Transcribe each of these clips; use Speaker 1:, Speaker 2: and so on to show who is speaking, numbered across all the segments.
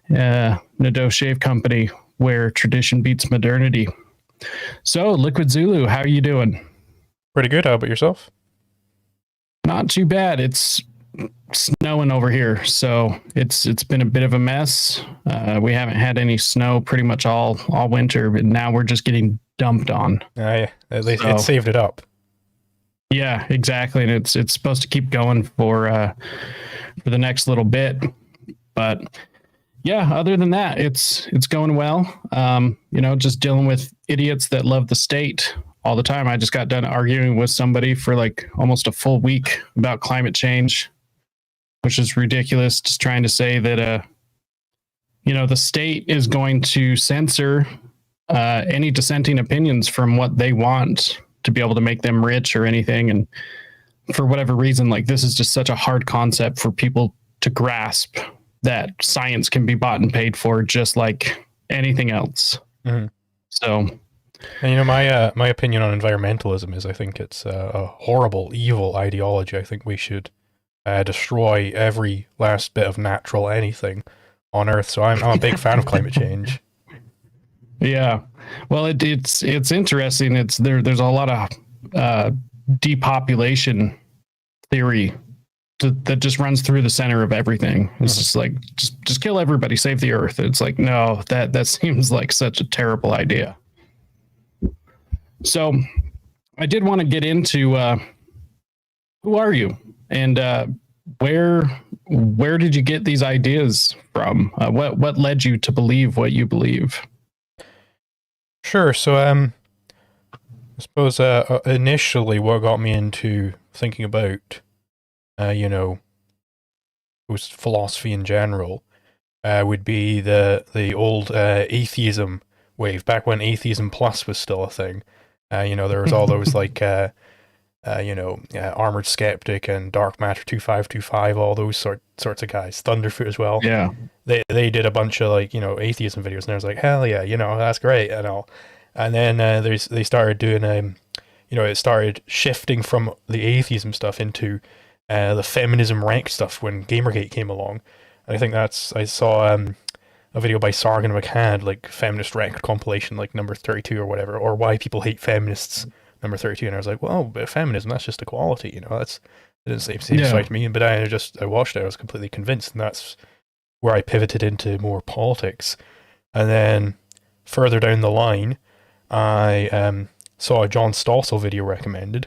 Speaker 1: Nadeau Shave Company, where tradition beats modernity. So, Liquid Zulu, how are you doing?
Speaker 2: Pretty good. How about yourself?
Speaker 1: Not too bad. It's snowing over here, so it's been a bit of a mess. We haven't had any snow pretty much all winter, but now we're just getting dumped on.
Speaker 2: Yeah, at least it saved it up.
Speaker 1: Yeah, exactly, and it's supposed to keep going for the next little bit, but yeah, other than that, it's going well. Just dealing with idiots that love the state all the time. I just got done arguing with somebody for like almost a full week about climate change, which is ridiculous. Just trying to say that, the state is going to censor any dissenting opinions from what they want to be able to make them rich or anything. And for whatever reason, like this is just such a hard concept for people to grasp, that science can be bought and paid for just like anything else. Mm-hmm. So,
Speaker 2: and my opinion on environmentalism is I think it's a horrible, evil ideology. I think we should destroy every last bit of natural anything on Earth. So I'm a big fan of climate change.
Speaker 1: Yeah, well, it's interesting. There's a lot of depopulation theory that just runs through the center of everything. It's just like just kill everybody, save the Earth. It's like, no, that seems like such a terrible idea. So I did want to get into who are you and where did you get these ideas from? What led you to believe what you believe?
Speaker 2: Sure. So I suppose initially what got me into thinking about was philosophy in general would be the old atheism wave, back when Atheism Plus was still a thing. There was all those like Armored Skeptic and Dark Matter 2525, all those sorts of guys. Thunderfoot as well.
Speaker 1: Yeah.
Speaker 2: They did a bunch of atheism videos, and I was like, hell yeah, that's great and all. And then they started doing it started shifting from the atheism stuff into the feminism rank stuff when Gamergate came along. And I think I saw a video by Sargon McCann, like feminist rank compilation, like number 32 or whatever, or why people hate feminists, number 32. And I was like, well, but feminism, that's just equality, it didn't seem to me. But I watched it, I was completely convinced, and that's where I pivoted into more politics. And then further down the line, I saw a John Stossel video recommended,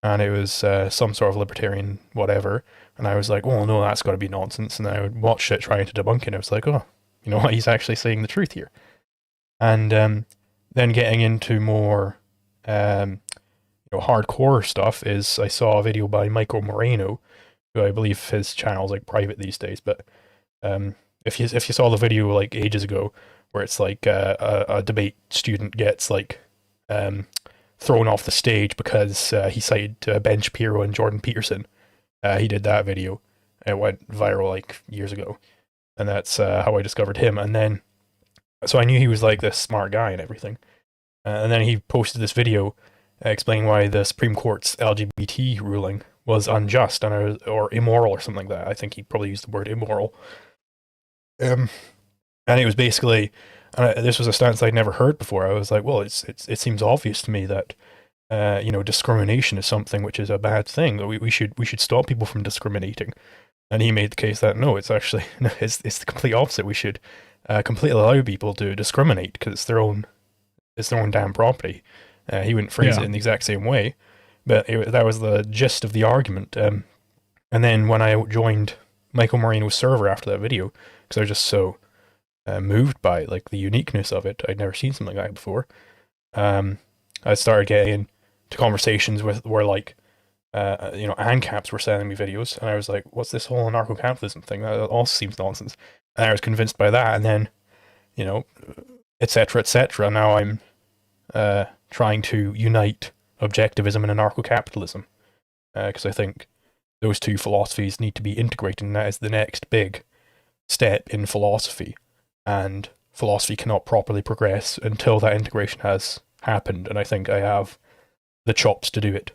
Speaker 2: and it was some sort of libertarian whatever, and I was like, well, no, that's got to be nonsense. And I would watch it trying to debunk it, and I was like, oh, you know what, he's actually saying the truth here. And then getting into more hardcore stuff is I saw a video by Michael Moreno, who I believe his channel is like private these days, but if you saw the video like ages ago where it's like a debate student gets like thrown off the stage because he cited Ben Shapiro and Jordan Peterson, he did that video. It went viral like years ago, and that's how I discovered him. And then so I knew he was like this smart guy and everything, and then he posted this video explaining why the Supreme Court's LGBT ruling was unjust or immoral or something like that. I think he probably used the word immoral. And it was basically, this was a stance I'd never heard before. I was like, well, it seems obvious to me that discrimination is something which is a bad thing. We should stop people from discriminating. And he made the case that no, it's actually it's the complete opposite. We should completely allow people to discriminate because it's their own damn property. He wouldn't phrase it in the exact same way, but that was the gist of the argument. And then when I joined Michael Moreno's server after that video, because I was just so moved by like the uniqueness of it, I'd never seen something like that before. I started getting into conversations where like ANCAPs were sending me videos, and I was like, what's this whole anarcho-capitalism thing? That also seems nonsense. And I was convinced by that, and then, etc., etc. Now I'm trying to unite objectivism and anarcho-capitalism, because I think those two philosophies need to be integrated, and that is the next big step in philosophy. And philosophy cannot properly progress until that integration has happened, and I think I have the chops to do it.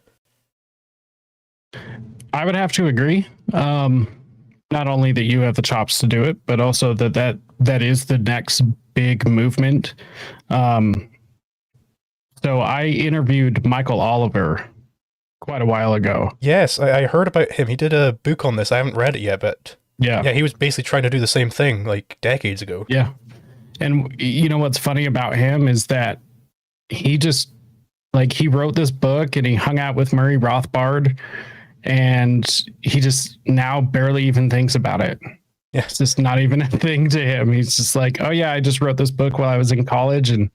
Speaker 1: I would have to agree. Not only that you have the chops to do it, but also that that is the next big movement. Um, so I interviewed Michael Oliver quite a while ago.
Speaker 2: Yes, I heard about him. He did a book on this. I haven't read it yet, but
Speaker 1: Yeah.
Speaker 2: yeah, he was basically trying to do the same thing like decades ago.
Speaker 1: Yeah. And you know what's funny about him is that he just like he wrote this book and he hung out with Murray Rothbard and he just now barely even thinks about it.
Speaker 2: Yeah.
Speaker 1: It's just not even a thing to him. He's just like, oh yeah, I just wrote this book while I was in college and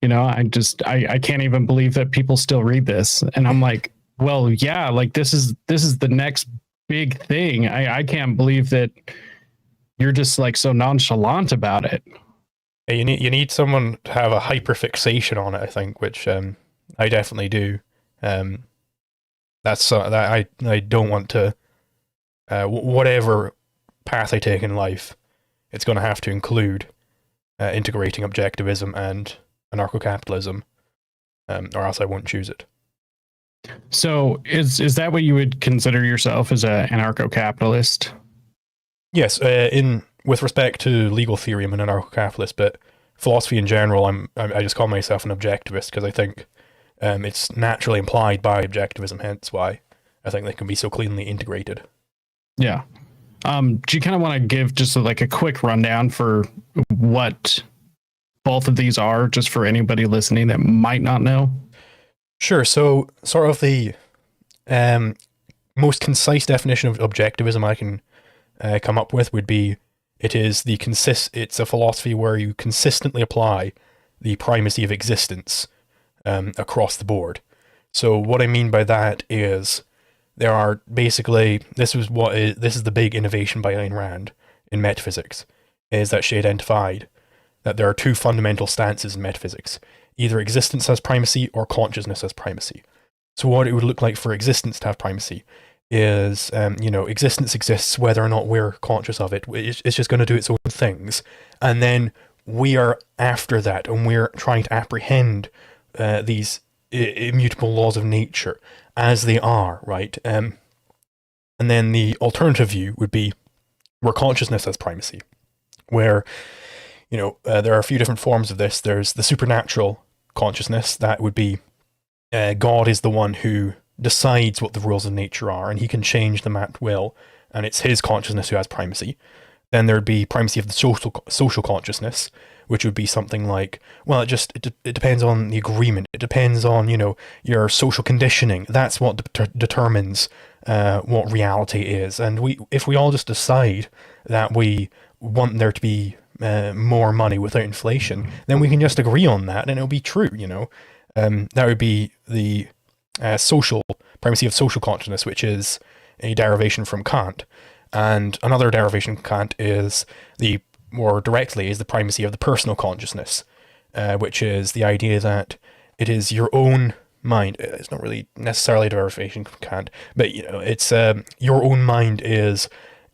Speaker 1: you know, I can't even believe that people still read this. And I'm like, well, yeah, like this is the next big thing. I can't believe that you're just like so nonchalant about it.
Speaker 2: Yeah, you need someone to have a hyper fixation on it, I think, which I definitely do. That's that I don't want to whatever path I take in life, it's going to have to include integrating objectivism and anarcho-capitalism, or else I won't choose it.
Speaker 1: So is that what you would consider yourself as an anarcho-capitalist?
Speaker 2: Yes, with respect to legal theory, I'm an anarcho-capitalist, but philosophy in general, I just call myself an objectivist because I think it's naturally implied by objectivism, hence why I think they can be so cleanly integrated.
Speaker 1: Yeah. Do you kind of want to give just like a quick rundown for what both of these are, just for anybody listening that might not know?
Speaker 2: Sure. So, sort of the most concise definition of objectivism I can come up with would be it's a philosophy where you consistently apply the primacy of existence across the board. So what I mean by that is there are basically this is the big innovation by Ayn Rand in metaphysics, is that she identified that there are two fundamental stances in metaphysics. Either existence has primacy or consciousness has primacy. So what it would look like for existence to have primacy is, existence exists whether or not we're conscious of it. It's just going to do its own things. And then we are after that, and we're trying to apprehend these immutable laws of nature as they are, right? And then the alternative view would be where consciousness has primacy, where, there are a few different forms of this. There's the supernatural consciousness, that would be God is the one who decides what the rules of nature are, and he can change them at will, and it's his consciousness who has primacy. Then there'd be primacy of the social consciousness, which would be something like, well, it depends on the agreement. It depends on, your social conditioning. That's what determines what reality is. And if we all just decide that we want there to be more money without inflation, then we can just agree on that, and it'll be true. That would be the social primacy of social consciousness, which is a derivation from Kant. And another derivation from Kant is more directly the primacy of the personal consciousness, which is the idea that it is your own mind. It's not really necessarily a derivation from Kant, but it's your own mind is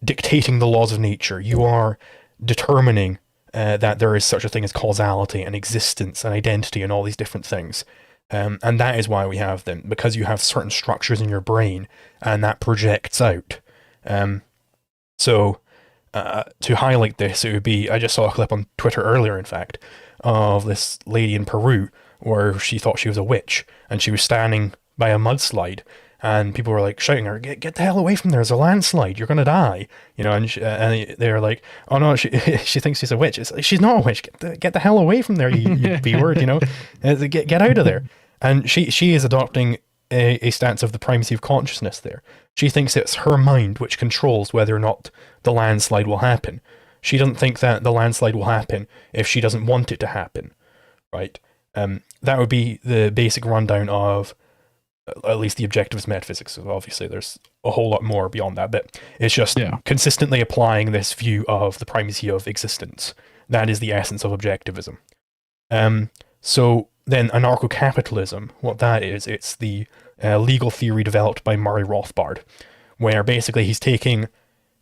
Speaker 2: dictating the laws of nature. You are determining that there is such a thing as causality and existence and identity and all these different things. And that is why we have them, because you have certain structures in your brain and that projects out. So to highlight this, it would be, I just saw a clip on Twitter earlier, in fact, of this lady in Peru where she thought she was a witch and she was standing by a mudslide. And people were like shouting at her, get the hell away from there, there's a landslide, you're going to die. And they were like, oh no, she thinks she's a witch. It's like, she's not a witch, get the hell away from there, you B-word, get out of there. And she is adopting a stance of the primacy of consciousness there. She thinks it's her mind which controls whether or not the landslide will happen. She doesn't think that the landslide will happen if she doesn't want it to happen, right? That would be the basic rundown of at least the objectivist metaphysics. Obviously, there's a whole lot more beyond that, but it's just consistently applying this view of the primacy of existence. That is the essence of objectivism. So then anarcho-capitalism, what that is, it's the legal theory developed by Murray Rothbard, where basically he's taking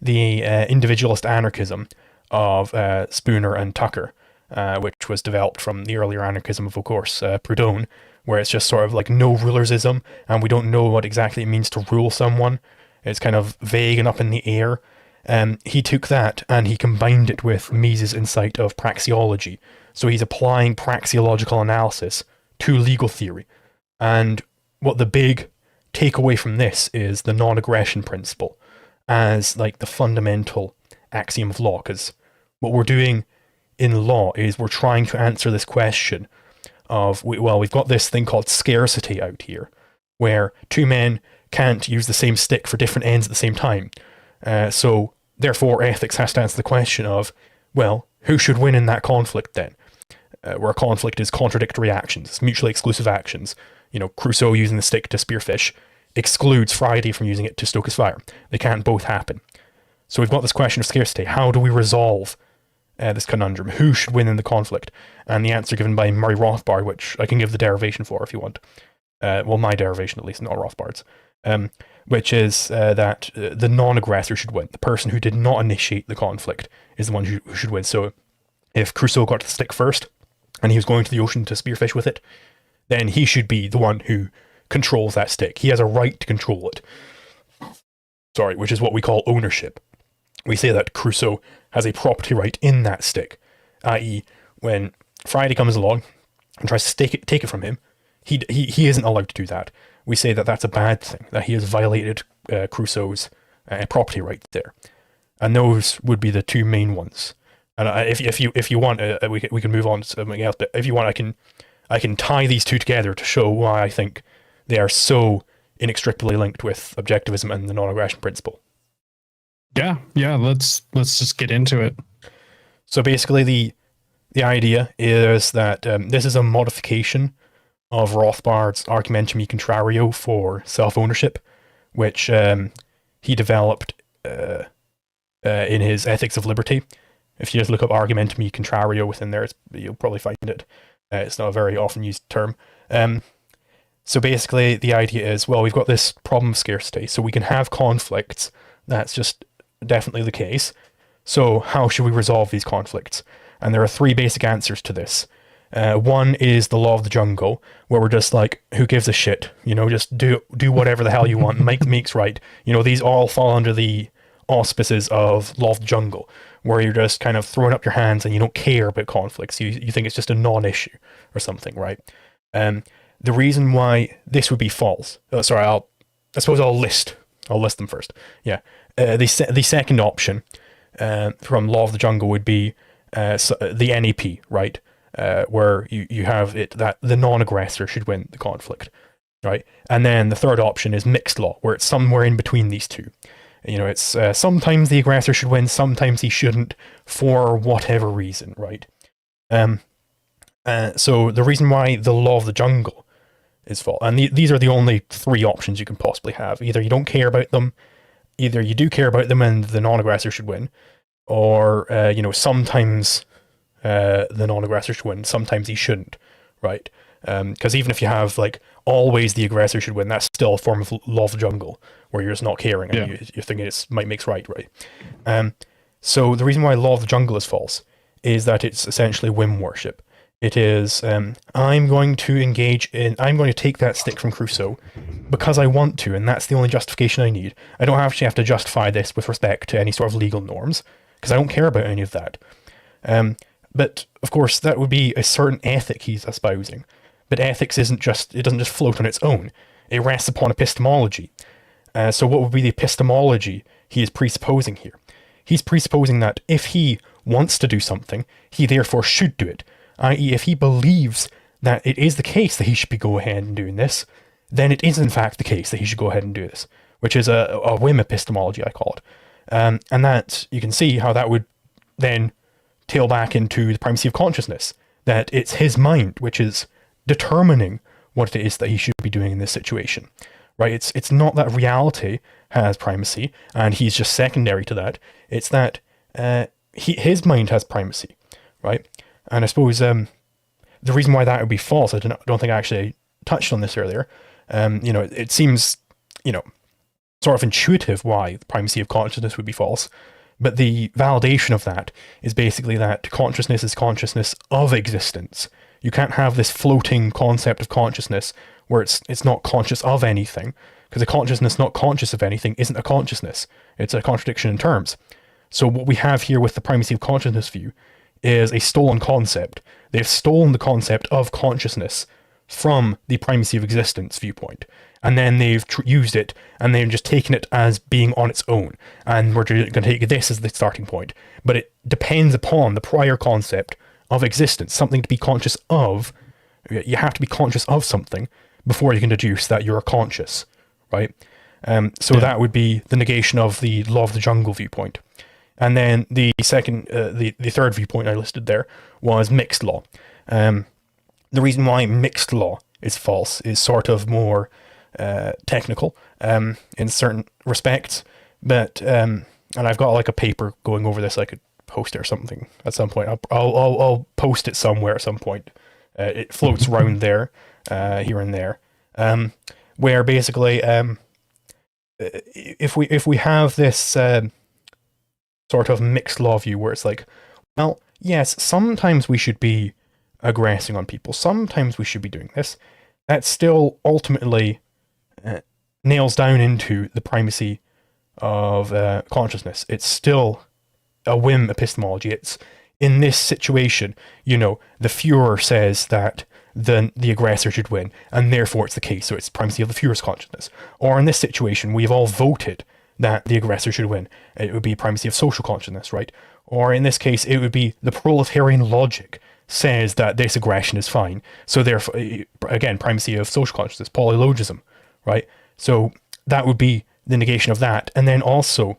Speaker 2: the individualist anarchism of Spooner and Tucker, which was developed from the earlier anarchism of course, Proudhon, where it's just sort of like no rulersism, and we don't know what exactly it means to rule someone. It's kind of vague and up in the air. he took that and he combined it with Mises' insight of praxeology. So he's applying praxeological analysis to legal theory. And what the big takeaway from this is the non-aggression principle as like the fundamental axiom of law. Because what we're doing in law is we're trying to answer this question of, well, we've got this thing called scarcity out here, where two men can't use the same stick for different ends at the same time. So therefore, ethics has to answer the question of, well, who should win in that conflict then? Where a conflict is contradictory actions, it's mutually exclusive actions. You know, Crusoe using the stick to spearfish excludes Friday from using it to stoke his fire. They can't both happen. So we've got this question of scarcity. How do we resolve this conundrum? Who should win in the conflict? And the answer given by Murray Rothbard, which I can give the derivation for if you want. Well, my derivation at least, not Rothbard's. Which is that the non-aggressor should win. The person who did not initiate the conflict is the one who should win. So if Crusoe got the stick first, and he was going to the ocean to spearfish with it, then he should be the one who controls that stick. He has a right to control it. Sorry, which is what we call ownership. We say that Crusoe has a property right in that stick, i.e. when Friday comes along and tries to take it from him, he isn't allowed to do that. We say that that's a bad thing, that he has violated Crusoe's property right there. And those would be the two main ones. And if you want, we can move on to something else. But if you want, I can tie these two together to show why I think they are so inextricably linked with objectivism and the non-aggression principle.
Speaker 1: Yeah. Let's just get into it.
Speaker 2: So basically, the idea is that this is a modification of Rothbard's argumentum e contrario for self-ownership, which he developed in his Ethics of Liberty. If you just look up argumentum e contrario within there, you'll probably find it. It's not a very often used term. So basically, the idea is, well, we've got this problem of scarcity, so we can have conflicts. That's just definitely the case. So how should we resolve these conflicts? And there are three basic answers to this. One is the law of the jungle, where we're just like, who gives a shit? You know, just do whatever the hell you want. Makes right. You know, these all fall under the auspices of law of the jungle, where you're just kind of throwing up your hands and you don't care about conflicts. You think it's just a non-issue or something, right? The reason why this would be false. I suppose I'll list them first. Yeah. The second option from law of the jungle would be the NAP, right? Where you have it that the non-aggressor should win the conflict, right? And then the third option is mixed law, where it's somewhere in between these two. You know, it's sometimes the aggressor should win, sometimes he shouldn't, for whatever reason, right? So the reason why the law of the jungle is false, and these are the only three options you can possibly have. Either you don't care about them, either you do care about them and the non-aggressor should win, or sometimes the non-aggressor should win, sometimes he shouldn't, right? Because even if you have like always the aggressor should win, that's still a form of law of the jungle, where you're just not caring and you're thinking it's might makes right. So the reason why law of the jungle is false is that it's essentially whim worship. It is, I'm going to take that stick from Crusoe because I want to, and that's the only justification I need. I don't actually have to justify this with respect to any sort of legal norms, because I don't care about any of that. But of course, that would be a certain ethic he's espousing. But ethics doesn't just float on its own. It rests upon epistemology. So what would be the epistemology he is presupposing here? He's presupposing that if he wants to do something, he therefore should do it. I.e., if he believes that it is the case that he should be go ahead and doing this, then it is in fact the case that he should go ahead and do this, which is a whim epistemology, I call it. And that, you can see how that would then tail back into the primacy of consciousness, that it's his mind which is determining what it is that he should be doing in this situation, right? It's not that reality has primacy and he's just secondary to that. It's that his mind has primacy, right? And I suppose the reason why that would be false, I don't think I actually touched on this earlier. It seems, sort of intuitive why the primacy of consciousness would be false. But the validation of that is basically that consciousness is consciousness of existence. You can't have this floating concept of consciousness where it's not conscious of anything, because a consciousness not conscious of anything isn't a consciousness. It's a contradiction in terms. So what we have here with the primacy of consciousness view is a stolen concept. They've stolen the concept of consciousness from the primacy of existence viewpoint, and then they've used it, and they've just taken it as being on its own, and we're going to take this as the starting point. But it depends upon the prior concept of existence, something to be conscious of. You have to be conscious of something before you can deduce that you're conscious, right? So that would be the negation of the law of the jungle viewpoint. And then the second, the third viewpoint I listed there was mixed law. The reason why mixed law is false is sort of more technical in certain respects, but and I've got like a paper going over this. I could post it or something at some point. I'll post it somewhere at some point. It floats around there, here and there, where basically, if we have this sort of mixed law view where it's like, well, yes, sometimes we should be aggressing on people, sometimes we should be doing this, that still ultimately nails down into the primacy of consciousness. It's still a whim epistemology. It's, in this situation, you know, the Führer says that the aggressor should win, and therefore it's the case, so it's primacy of the Führer's consciousness. Or in this situation, we've all voted that the aggressor should win. It would be primacy of social consciousness, right? Or in this case, it would be the proletarian logic says that this aggression is fine, so therefore, again, primacy of social consciousness, polylogism, right? So that would be the negation of that. And then also,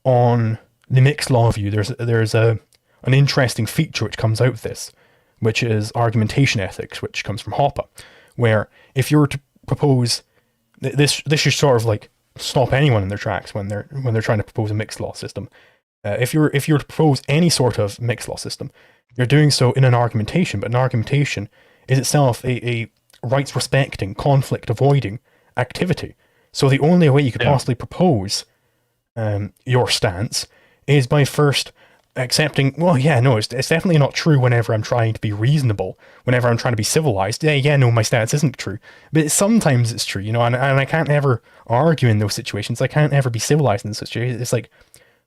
Speaker 2: on the mixed law view, there's an interesting feature which comes out of this, which is argumentation ethics, which comes from Hoppe, where if you were to propose this should sort of like stop anyone in their tracks when they're trying to propose a mixed law system. If you're to propose any sort of mixed law system, you're doing so in an argumentation, but an argumentation is itself a rights respecting, conflict avoiding activity. So the only way you could possibly propose your stance is by first accepting, well, yeah, no, it's definitely not true whenever I'm trying to be reasonable, whenever I'm trying to be civilized. Yeah, no, my stance isn't true. But sometimes it's true, you know, and I can't ever argue in those situations. I can't ever be civilized in those situations. It's like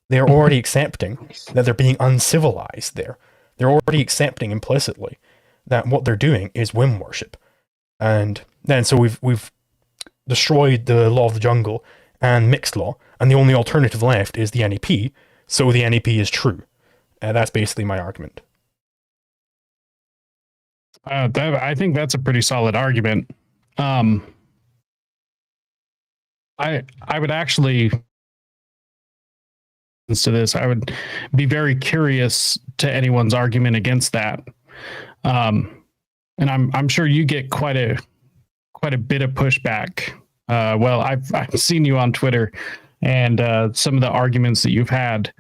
Speaker 2: they're already accepting that they're being uncivilized there. They're already accepting implicitly that what they're doing is whim worship. And then so we've destroyed the law of the jungle and mixed law, and the only alternative left is the NEP, so the NEP is true. That's basically my argument.
Speaker 1: I think that's a pretty solid argument. I would actually, to this, I would be very curious to anyone's argument against that. And I'm sure you get quite a bit of pushback. Well, I've seen you on Twitter and some of the arguments that you've had.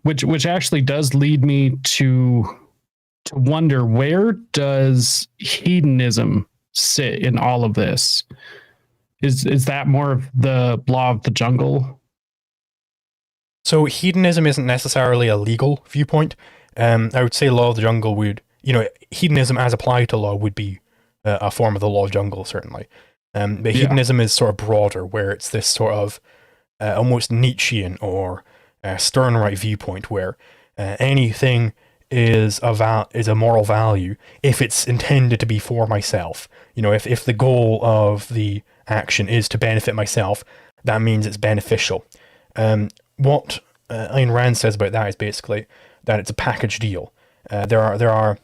Speaker 1: Which actually does lead me to wonder, where does hedonism sit in all of this? Is that more of the law of the jungle?
Speaker 2: So hedonism isn't necessarily a legal viewpoint. I would say law of the jungle would, you know, hedonism as applied to law would be a form of the law of jungle, certainly. But hedonism is sort of broader, where it's this sort of almost Nietzschean or Sternright viewpoint, where anything is a moral value if it's intended to be for myself. You know, if the goal of the action is to benefit myself, that means it's beneficial. What Ayn Rand says about that is basically that it's a package deal. There are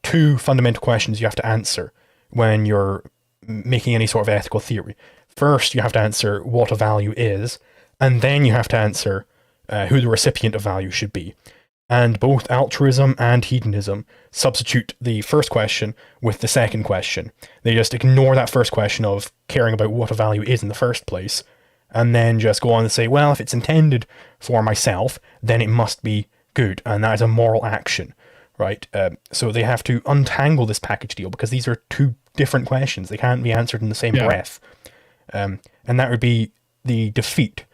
Speaker 2: two fundamental questions you have to answer when you're making any sort of ethical theory. First, you have to answer what a value is, and then you have to answer who the recipient of value should be. And both altruism and hedonism substitute the first question with the second question. They just ignore that first question of caring about what a value is in the first place, and then just go on and say, well, if it's intended for myself, then it must be good, and that is a moral action, right? So they have to untangle this package deal, because these are two different questions. They can't be answered in the same breath. And that would be the defeat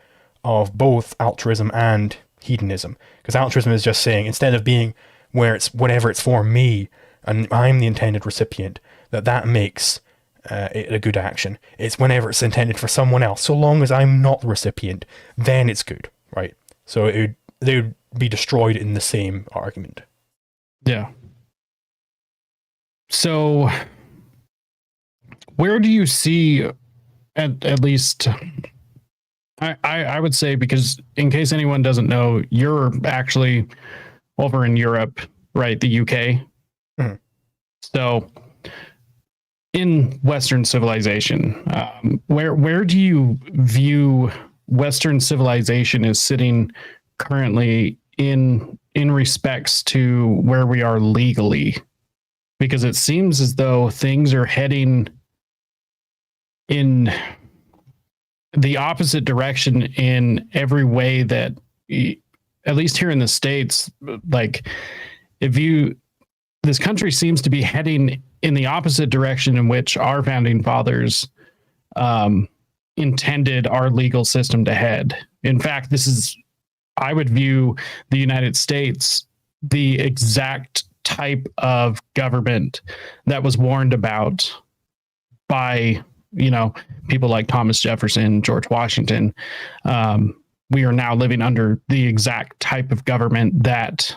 Speaker 2: of both altruism and hedonism, because altruism is just saying, instead of being where it's whatever it's for me and I'm the intended recipient, that makes a good action. It's whenever it's intended for someone else. So long as I'm not the recipient, then it's good, right? So they would be destroyed in the same argument.
Speaker 1: Yeah. So where do you see, at least, I would say, because in case anyone doesn't know, you're actually over in Europe, right? The UK.
Speaker 2: Mm-hmm.
Speaker 1: So in Western civilization, where do you view Western civilization as sitting currently in respects to where we are legally? Because it seems as though things are heading in the opposite direction in every way that, at least here in the States, like this country seems to be heading in the opposite direction in which our founding fathers intended our legal system to head. In fact, I would view the United States the exact type of government that was warned about by, people like Thomas Jefferson, George Washington. We are now living under the exact type of government that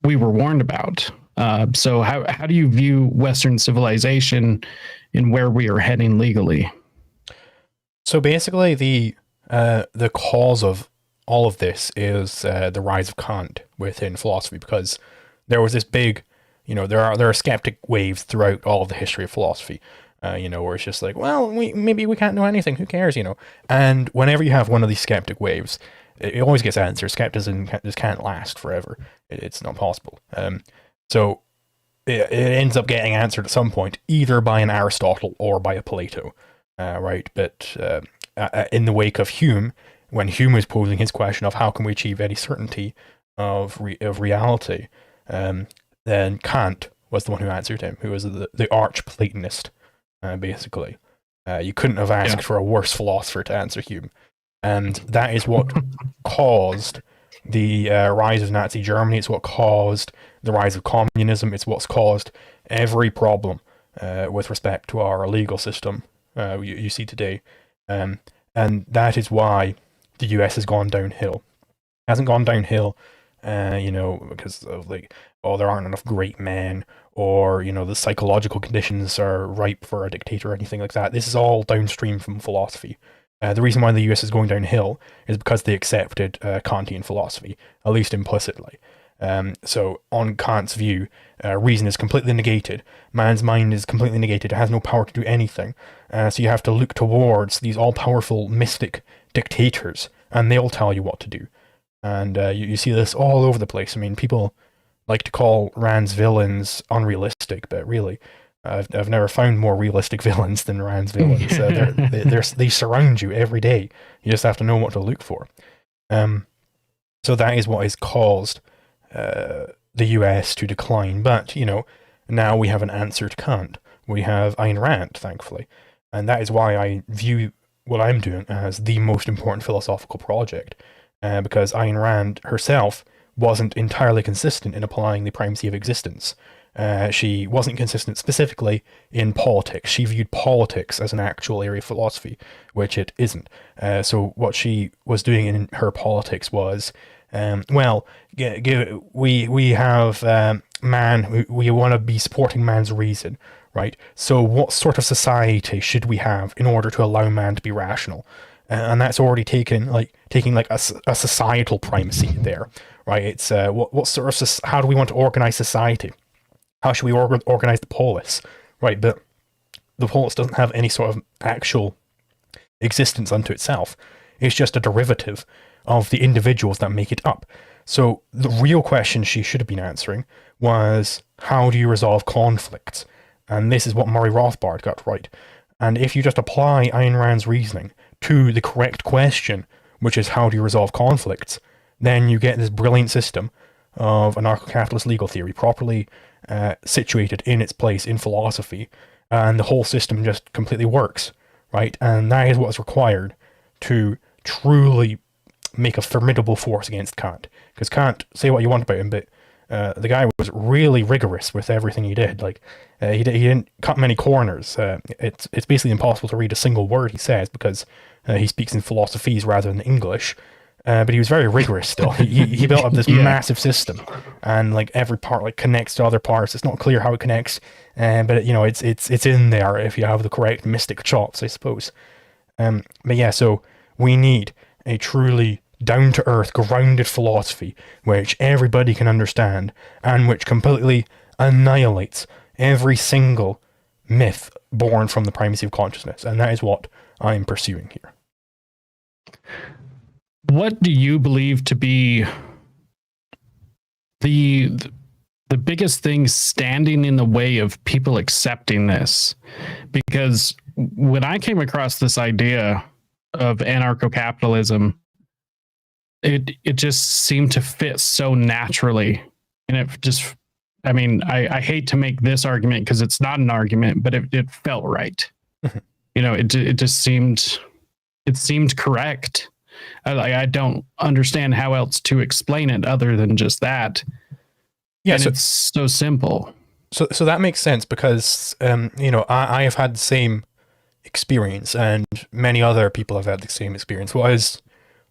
Speaker 1: we were warned about. So how do you view Western civilization and where we are heading legally? So
Speaker 2: basically, the cause of all of this is the rise of Kant within philosophy, because there was this big, there are skeptic waves throughout all of the history of philosophy. Where it's just like, well, maybe we can't know anything. Who cares, And whenever you have one of these skeptic waves, it always gets answered. Skepticism just can't last forever. It's not possible. So it ends up getting answered at some point, either by an Aristotle or by a Plato, right? But in the wake of Hume, when Hume was posing his question of how can we achieve any certainty of reality, then Kant was the one who answered him, who was the arch Platonist. Basically, you couldn't have asked for a worse philosopher to answer Hume, and that is what caused the rise of Nazi Germany. It's what caused the rise of communism. It's what's caused every problem with respect to our legal system you see today, and that is why the US has gone downhill. It hasn't gone downhill, because of there aren't enough great men, or the psychological conditions are ripe for a dictator or anything like that. This is all downstream from philosophy. The reason why the US is going downhill is because they accepted Kantian philosophy, at least implicitly. So on Kant's view, reason is completely negated. Man's mind is completely negated. It has no power to do anything. So you have to look towards these all-powerful mystic dictators, and they'll tell you what to do. And you see this all over the place. I mean, people like to call Rand's villains unrealistic, but really, I've never found more realistic villains than Rand's villains. They surround you every day. You just have to know what to look for. So that is what has caused the US to decline. But, now we have an answer to Kant. We have Ayn Rand, thankfully. And that is why I view what I'm doing as the most important philosophical project. Because Ayn Rand herself wasn't entirely consistent in applying the primacy of existence. She wasn't consistent specifically in politics. She viewed politics as an actual area of philosophy, which it isn't. So what she was doing in her politics was, we have man, we want to be supporting man's reason, right? So what sort of society should we have in order to allow man to be rational? And that's already taking a societal primacy there, right? It's what sort of how do we want to organize society? How should we organize the polis, right? But the polis doesn't have any sort of actual existence unto itself. It's just a derivative of the individuals that make it up. So the real question she should have been answering was, how do you resolve conflicts? And this is what Murray Rothbard got right. And if you just apply Ayn Rand's reasoning to the correct question, which is how do you resolve conflicts, then you get this brilliant system of anarcho-capitalist legal theory properly situated in its place in philosophy, and the whole system just completely works, right? And that is what's required to truly make a formidable force against Kant. Because Kant, say what you want about him, but The guy was really rigorous with everything he did. Like he didn't cut many corners. It's basically impossible to read a single word he says because he speaks in philosophies rather than English. But he was very rigorous still. He built up this massive system, and like every part like connects to other parts. It's not clear how it connects, but you know it's in there if you have the correct mystic chops, I suppose. But yeah, so we need a truly down-to-earth, grounded philosophy which everybody can understand and which completely annihilates every single myth born from the primacy of consciousness. And that is what I'm pursuing here.
Speaker 1: What do you believe to be the biggest thing standing in the way of people accepting this? Because when I came across this idea of anarcho-capitalism, it just seemed to fit so naturally, and it just, I mean, I hate to make this argument because it's not an argument, but it felt right. You know, it just seemed correct. I don't understand how else to explain it other than just that. Yeah, and so, it's so simple.
Speaker 2: So that makes sense because you know, I have had the same experience, and many other people have had the same experience.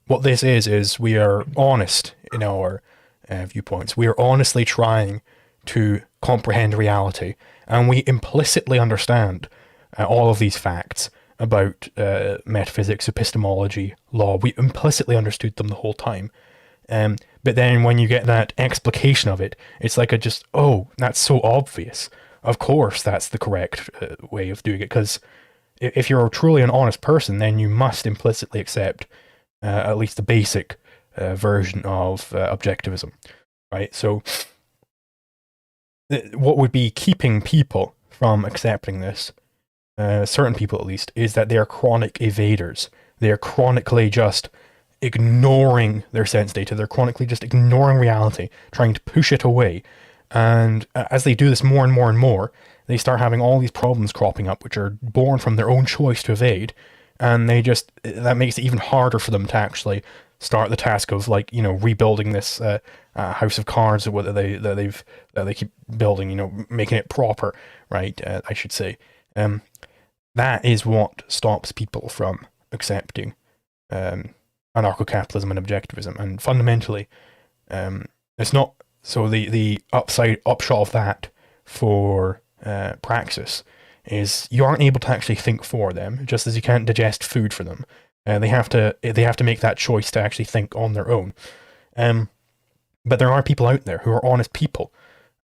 Speaker 2: What this is we are honest in our viewpoints. We are honestly trying to comprehend reality, and we implicitly understand all of these facts about metaphysics, epistemology, law. We implicitly understood them the whole time. But then when you get that explication of it, it's like oh, that's so obvious. Of course, that's the correct way of doing it, because if you're truly an honest person, then you must implicitly accept at least the basic version of objectivism, right? So what would be keeping people from accepting this, certain people at least, is that they are chronic evaders. They are chronically just ignoring their sense data. They're chronically just ignoring reality, trying to push it away. And as they do this more and more and more, they start having all these problems cropping up, which are born from their own choice to evade. And that makes it even harder for them to actually start the task of, like, you know, rebuilding this house of cards that they keep building, you know, making it proper, right? I should say. That is what stops people from accepting anarcho-capitalism and objectivism. And fundamentally, it's not so the upshot of that for Praxis is you aren't able to actually think for them, just as you can't digest food for them. They have to make that choice to actually think on their own. But there are people out there who are honest people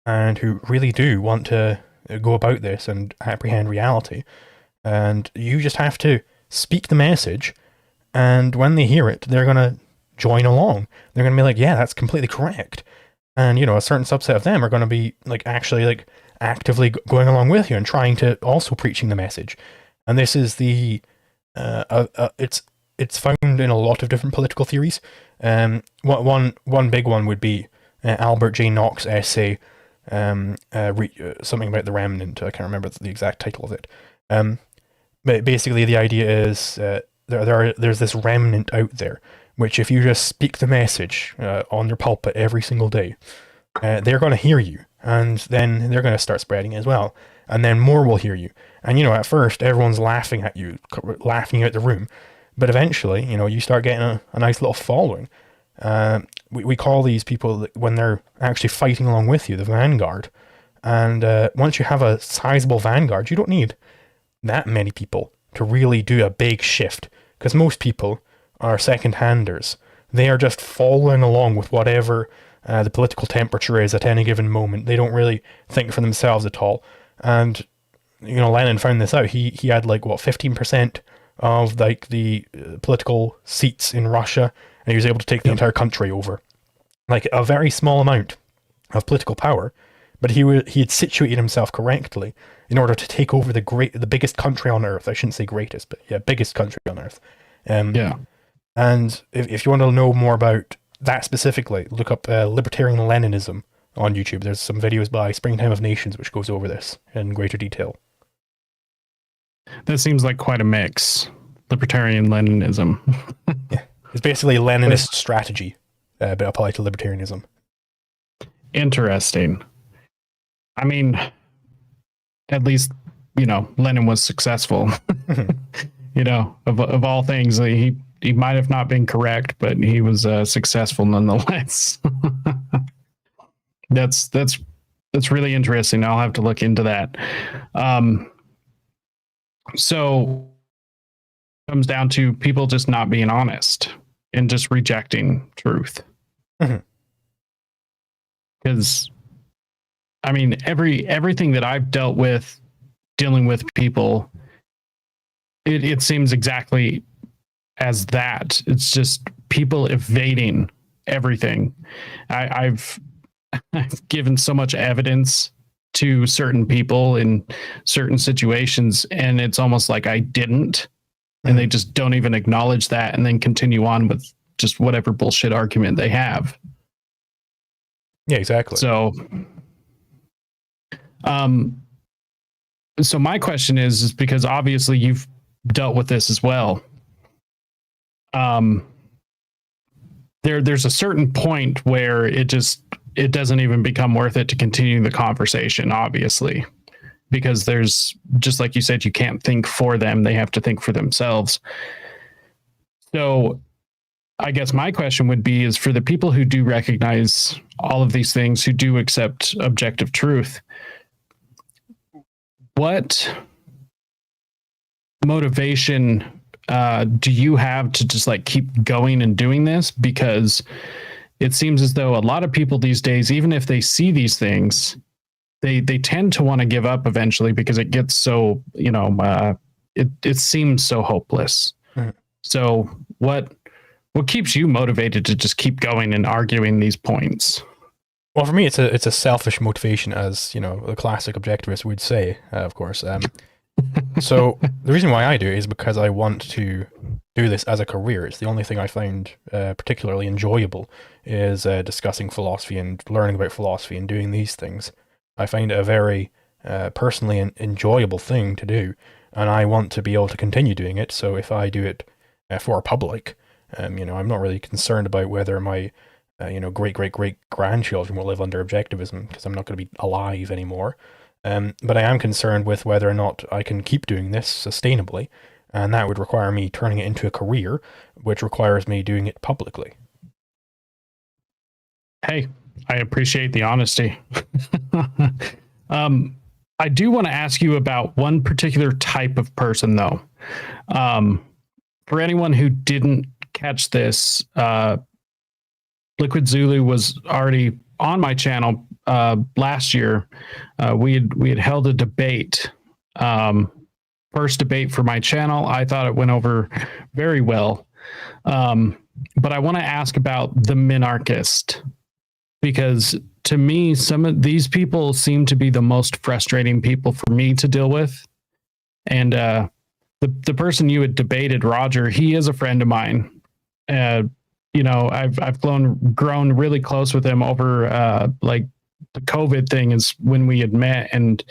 Speaker 2: and who really do want to go about this and apprehend reality. And you just have to speak the message, and when they hear it, they're going to join along. They're going to be like, yeah, that's completely correct. And, you know, a certain subset of them are going to be like actually like actively going along with you and trying to also preaching the message. And this is it's found in a lot of different political theories. One big one would be Albert J. Nock's essay, something about the remnant. I can't remember the exact title of it. But basically the idea is there's this remnant out there, which if you just speak the message on their pulpit every single day, they're going to hear you, and then they're going to start spreading it as well, and then more will hear you. And, you know, at first everyone's laughing at you, laughing out the room, but eventually, you know, you start getting a nice little following. We call these people, when they're actually fighting along with you, the vanguard. And once you have a sizable vanguard, you don't need that many people to really do a big shift, because most people are second-handers. They are just following along with whatever the political temperature is at any given moment. They don't really think for themselves at all. And, you know, Lenin found this out. He had like, 15% of like the political seats in Russia, and he was able to take the entire country over. Like a very small amount of political power, but he had situated himself correctly in order to take over the biggest country on earth. I shouldn't say greatest, but yeah, biggest country on earth. And if you want to know more about that specifically, look up Libertarian Leninism on YouTube. There's some videos by Springtime of Nations which goes over this in greater detail.
Speaker 1: That seems like quite a mix. Libertarian Leninism.
Speaker 2: Yeah, it's basically Leninist strategy, but applied to libertarianism.
Speaker 1: Interesting. I mean, at least, Lenin was successful. Of all things, he might have not been correct, but he was successful nonetheless. That's really interesting. I'll have to look into that. So it comes down to people just not being honest and just rejecting truth. Because I mean, everything that I've dealing with people, it seems exactly as that. It's just people evading everything. I've given so much evidence to certain people in certain situations, and it's almost like I didn't, and they just don't even acknowledge that, and then continue on with just whatever bullshit argument they have.
Speaker 2: Yeah, exactly.
Speaker 1: So my question is because obviously you've dealt with this as well. There's a certain point where it doesn't even become worth it to continue the conversation, obviously, because there's, just like you said, you can't think for them. They have to think for themselves. So I guess my question would be, is for the people who do recognize all of these things, who do accept objective truth, what motivation do you have to just like keep going and doing this? Because it seems as though a lot of people these days, even if they see these things, they tend to want to give up eventually because it gets so, it seems so hopeless. So what keeps you motivated to just keep going and arguing these points?
Speaker 2: Well, for me, it's a selfish motivation, as the classic objectivist would say, of course. So the reason why I do it is because I want to do this as a career. It's the only thing I find particularly enjoyable is discussing philosophy and learning about philosophy and doing these things. I find it a very personally enjoyable thing to do, and I want to be able to continue doing it. So if I do it for public, I'm not really concerned about whether my great grandchildren will live under objectivism, because I'm not going to be alive anymore. But I am concerned with whether or not I can keep doing this sustainably, and that would require me turning it into a career, which requires me doing it publicly.
Speaker 1: Hey, I appreciate the honesty. I do want to ask you about one particular type of person, though. For anyone who didn't catch this, Liquid Zulu was already on my channel last year. We had held a debate, first debate for my channel. I thought it went over very well. But I want to ask about the minarchist, because to me, some of these people seem to be the most frustrating people for me to deal with. And the person you had debated, Roger, he is a friend of mine. I've grown really close with him over like the COVID thing is when we had met. And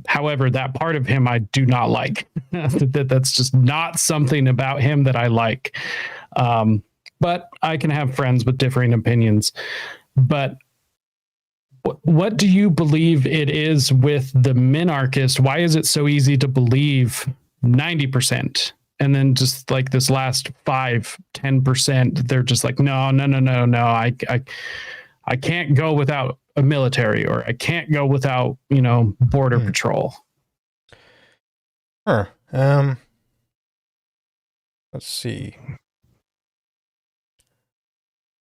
Speaker 1: however, that part of him I do not like. That's just not something about him that I like. But I can have friends with differing opinions. But what do you believe it is with the minarchist? Why is it so easy to believe 90%? And then just like this last 5-10%, they're just like, no. I can't go without a military, or I can't go without, border patrol.
Speaker 2: Let's see.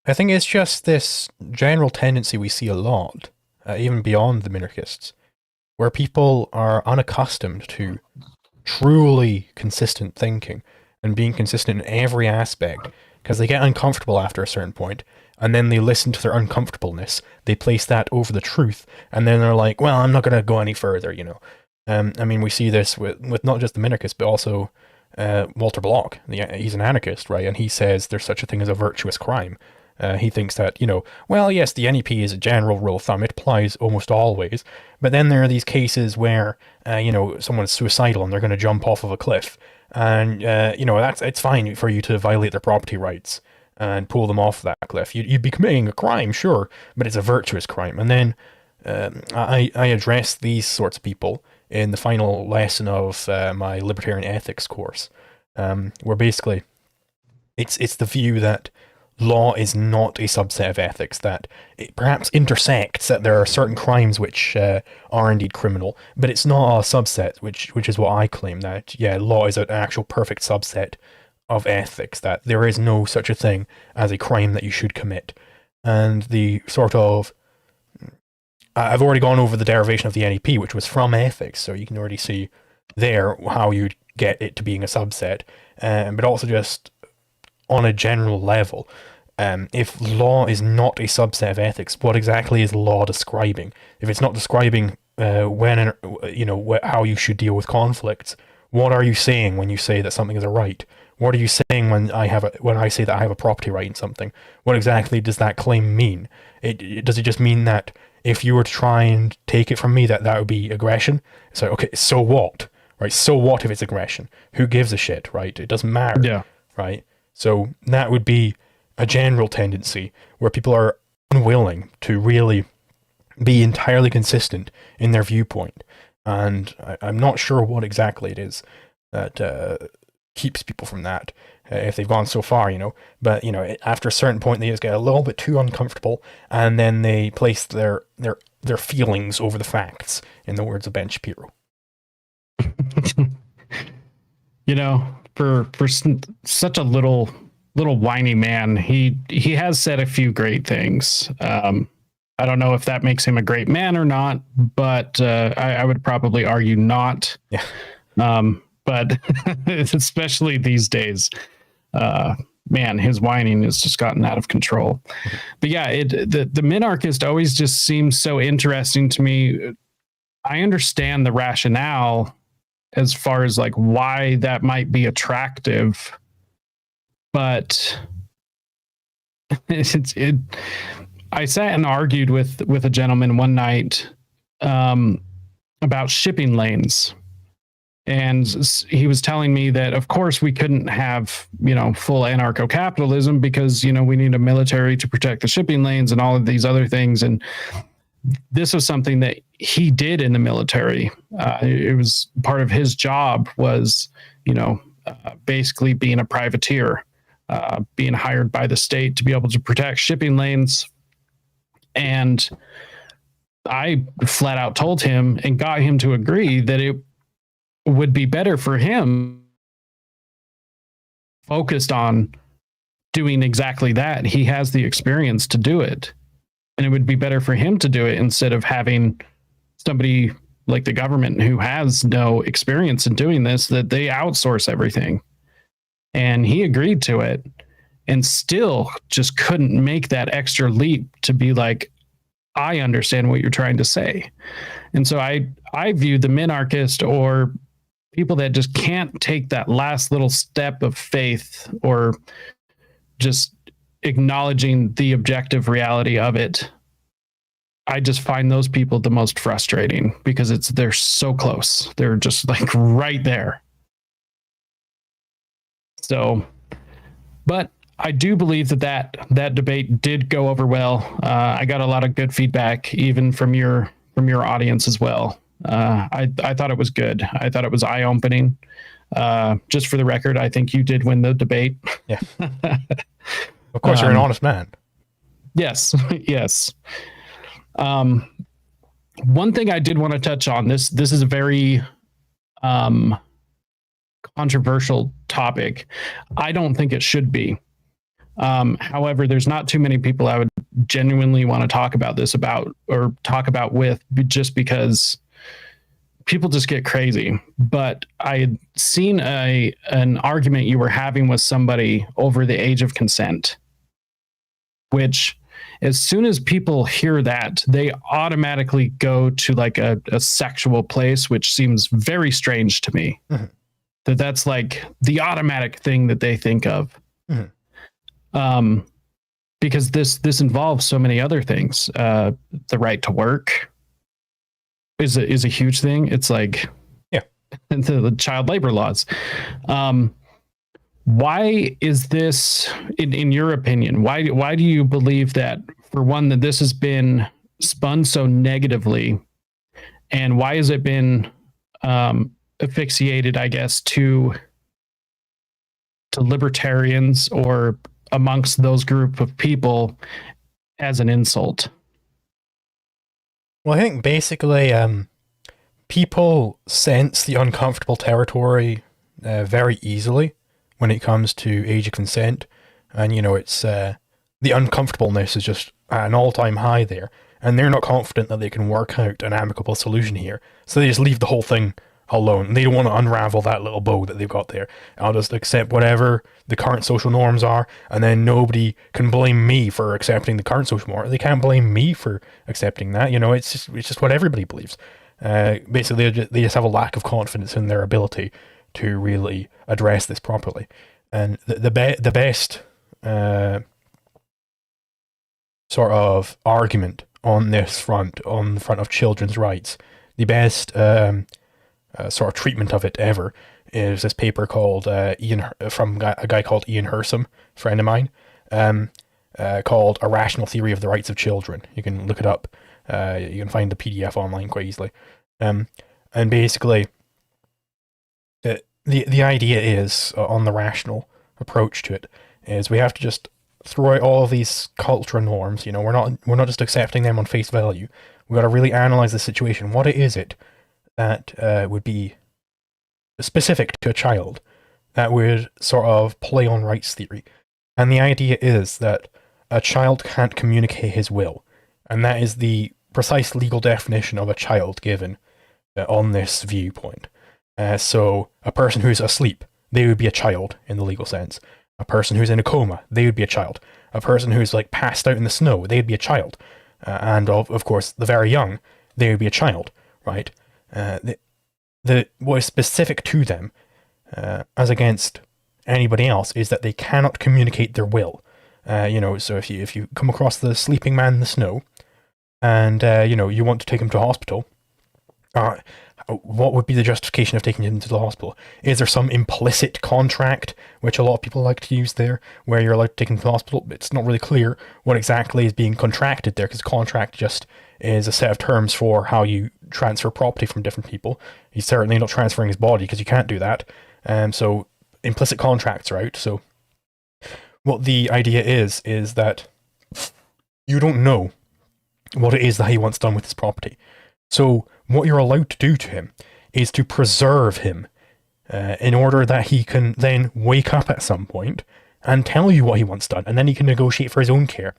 Speaker 2: I think it's just this general tendency we see a lot, even beyond the minarchists, where people are unaccustomed to truly consistent thinking and being consistent in every aspect, because they get uncomfortable after a certain point, and then they listen to their uncomfortableness, they place that over the truth, and then they're like, well, I'm not going to go any further, I mean, we see this with not just the minarchists, but also Walter Block. He's an anarchist, right? And he says there's such a thing as a virtuous crime. He thinks that, well, yes, the NEP is a general rule of thumb. It applies almost always. But then there are these cases where, someone's suicidal and they're going to jump off of a cliff. And, it's fine for you to violate their property rights. and pull them off that cliff. You'd be committing a crime, sure, but it's a virtuous crime. And then I address these sorts of people in the final lesson of my libertarian ethics course, where basically it's the view that law is not a subset of ethics, that it perhaps intersects, that there are certain crimes which are indeed criminal, but it's not a subset, which is what I claim, that, yeah, law is an actual perfect subset of ethics, that there is no such a thing as a crime that you should commit. And the sort of, I've already gone over the derivation of the NEP, which was from ethics, so you can already see there how you'd get it to being a subset, but also just on a general level, if law is not a subset of ethics, what exactly is law describing? If it's not describing how you should deal with conflicts, what are you saying when you say that something is a right? What are you saying when I say that I have a property right in something? What exactly does that claim mean? Does it just mean that if you were to try and take it from me, that would be aggression? It's like, okay, so what? Right? So what if it's aggression? Who gives a shit, right? It doesn't matter.
Speaker 1: Yeah.
Speaker 2: Right? So that would be a general tendency where people are unwilling to really be entirely consistent in their viewpoint. And I'm not sure what exactly it is that keeps people from that, if they've gone so far, But, after a certain point, they just get a little bit too uncomfortable, and then they place their feelings over the facts, in the words of Ben Shapiro.
Speaker 1: For such a little whiny man, he has said a few great things. I don't know if that makes him a great man or not, but I would probably argue not.
Speaker 2: Yeah.
Speaker 1: But especially these days, man, his whining has just gotten out of control. But yeah, the minarchist always just seems so interesting to me. I understand the rationale as far as like why that might be attractive, but I sat and argued with a gentleman one night about shipping lanes. And he was telling me that, of course, we couldn't have, full anarcho-capitalism because, we need a military to protect the shipping lanes and all of these other things. And this was something that he did in the military. It was part of his job was, basically being a privateer, being hired by the state to be able to protect shipping lanes. And I flat out told him and got him to agree that it would be better for him focused on doing exactly that. He has the experience to do it. And it would be better for him to do it instead of having somebody like the government who has no experience in doing this, that they outsource everything. And he agreed to it and still just couldn't make that extra leap to be like, I understand what you're trying to say. And so I view the minarchist or people that just can't take that last little step of faith or just acknowledging the objective reality of it. I just find those people the most frustrating because they're so close. They're just like right there. So, but I do believe that debate did go over well. I got a lot of good feedback, even from your audience as well. I thought it was good. I thought it was eye-opening. Just for the record, I think you did win the debate.
Speaker 2: Yeah. Of course, you're an honest man.
Speaker 1: Yes. Yes. One thing I did want to touch on, this is a very controversial topic. I don't think it should be. However, there's not too many people I would genuinely want to talk about with, just because people just get crazy. But I had seen an argument you were having with somebody over the age of consent, which as soon as people hear that, they automatically go to like a sexual place, which seems very strange to me. Mm-hmm. That's like the automatic thing that they think of. Mm-hmm. Because this involves so many other things. The right to work is a huge thing. It's like, yeah, the child labor laws. Why is this, in your opinion, why do you believe that, for one, that this has been spun so negatively, and why has it been asphyxiated, I guess, to libertarians or amongst those group of people as an insult?
Speaker 2: Well, I think basically people sense the uncomfortable territory very easily when it comes to age of consent. And, you know, it's the uncomfortableness is just at an all-time high there. And they're not confident that they can work out an amicable solution here. So they just leave the whole thing alone. They don't want to unravel that little bow that they've got there. I'll just accept whatever the current social norms are, and then nobody can blame me for accepting the current social norm. They can't blame me for accepting that. You know, it's just what everybody believes. Basically, they just have a lack of confidence in their ability to really address this properly. And the best sort of argument on this front, on the front of children's rights, the best sort of treatment of it ever is this paper called from a guy called Ian Hersom, a friend of mine, called A Rational Theory of the Rights of Children. You can look it up. You can find the PDF online quite easily. And basically, the idea is, on the rational approach to it, is we have to just throw out all of these cultural norms. You know, we're not just accepting them on face value. We've got to really analyze the situation. What is it that would be specific to a child that would sort of play on rights theory? And the idea is that a child can't communicate his will, and that is the precise legal definition of a child given on this viewpoint. So a person who's asleep, they would be a child in the legal sense. A person who's in a coma, they would be a child. A person who's like passed out in the snow, they'd be a child. And of course, the very young, they would be a child, right? What is specific to them, as against anybody else, is that they cannot communicate their will. You know, so if you come across the sleeping man in the snow, and you know, you want to take him to a hospital, what would be the justification of taking him to the hospital? Is there some implicit contract, which a lot of people like to use there, where you're allowed to take him to the hospital? It's not really clear what exactly is being contracted there, because contract just is a set of terms for how you transfer property from different people. He's certainly not transferring his body, because you can't do that. So implicit contracts are out. So what the idea is that you don't know what it is that he wants done with his property. So what you're allowed to do to him is to preserve him in order that he can then wake up at some point and tell you what he wants done, and then he can negotiate for his own care.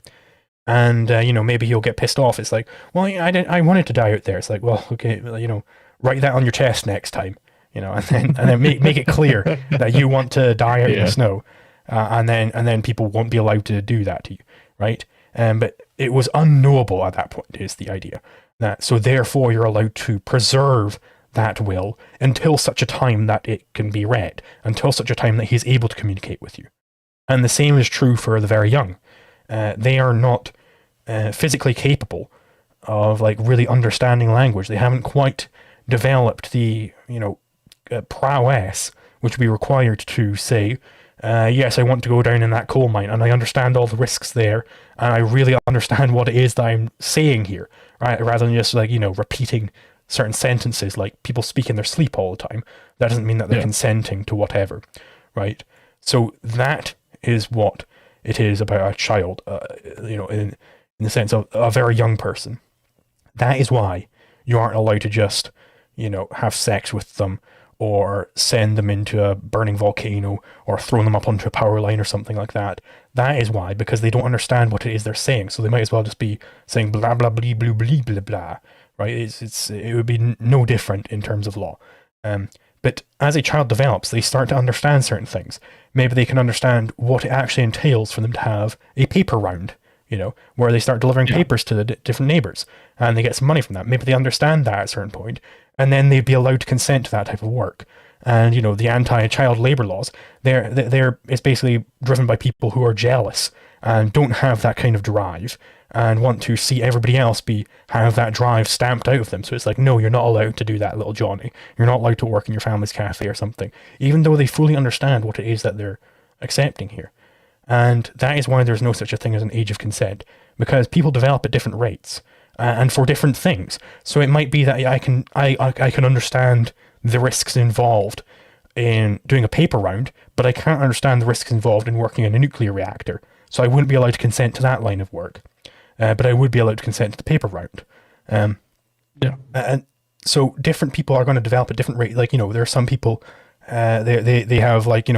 Speaker 2: And you know, maybe he'll get pissed off. It's like, well, I wanted to die out there. It's like, well, okay, you know, write that on your chest next time, you know, and then make it clear that you want to die out in the snow, and then people won't be allowed to do that to you, right? But it was unknowable at that point, is the idea. So therefore you're allowed to preserve that will until such a time that it can be read, until such a time that he's able to communicate with you. And the same is true for the very young. They are not physically capable of like really understanding language. They haven't quite developed the, you know, prowess which would be required to say, yes, I want to go down in that coal mine, and I understand all the risks there, and I really understand what it is that I'm saying here, right? Rather than just like, you know, repeating certain sentences like people speak in their sleep all the time. That doesn't mean that they're consenting to whatever, right? So that is what it is about a child, you know, in the sense of a very young person. That is why you aren't allowed to just, you know, have sex with them, or send them into a burning volcano, or throw them up onto a power line or something like that. That is why, because they don't understand what it is they're saying, so they might as well just be saying blah blah blah blah blah blah blah, right? It would be no different in terms of law. But as a child develops, they start to understand certain things. Maybe they can understand what it actually entails for them to have a paper round, you know, where they start delivering papers to the different neighbors, and they get some money from that. Maybe they understand that at a certain point, and then they'd be allowed to consent to that type of work. And, you know, the anti-child labor laws, it's basically driven by people who are jealous and don't have that kind of drive, and want to see everybody else have that drive stamped out of them. So it's like, no, you're not allowed to do that, little Johnny. You're not allowed to work in your family's cafe or something, even though they fully understand what it is that they're accepting here. And that is why there's no such a thing as an age of consent, because people develop at different rates and for different things. So it might be that I can understand the risks involved in doing a paper round, but I can't understand the risks involved in working in a nuclear reactor. So I wouldn't be allowed to consent to that line of work, but I would be allowed to consent to the paper round. And so different people are going to develop at different rates. Like, there are some people, they have like,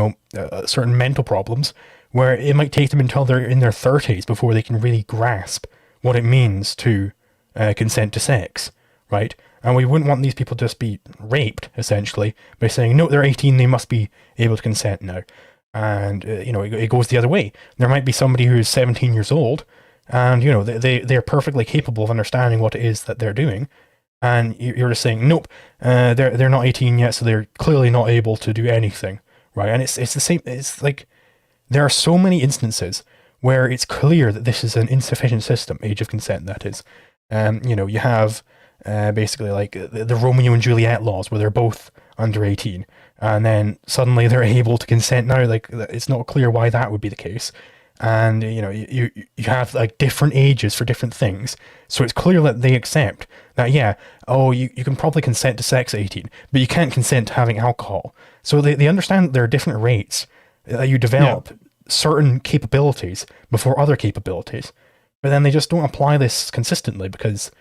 Speaker 2: certain mental problems where it might take them until they're in their 30s before they can really grasp what it means to consent to sex, right? And we wouldn't want these people to just be raped, essentially, by saying, no, they're 18, they must be able to consent now. And, it goes the other way. There might be somebody who's 17 years old, and, they're perfectly capable of understanding what it is that they're doing. And you're just saying, nope, they're not 18 yet, so they're clearly not able to do anything, right? And it's the same, it's like, there are so many instances where it's clear that this is an insufficient system, age of consent, that is. You have basically like the Romeo and Juliet laws where they're both under 18, and then suddenly they're able to consent now. Like, it's not clear why that would be the case. And, you have like different ages for different things. So it's clear that they accept that, you can probably consent to sex at 18, but you can't consent to having alcohol. So they understand that there are different rates. You develop certain capabilities before other capabilities, but then they just don't apply this consistently because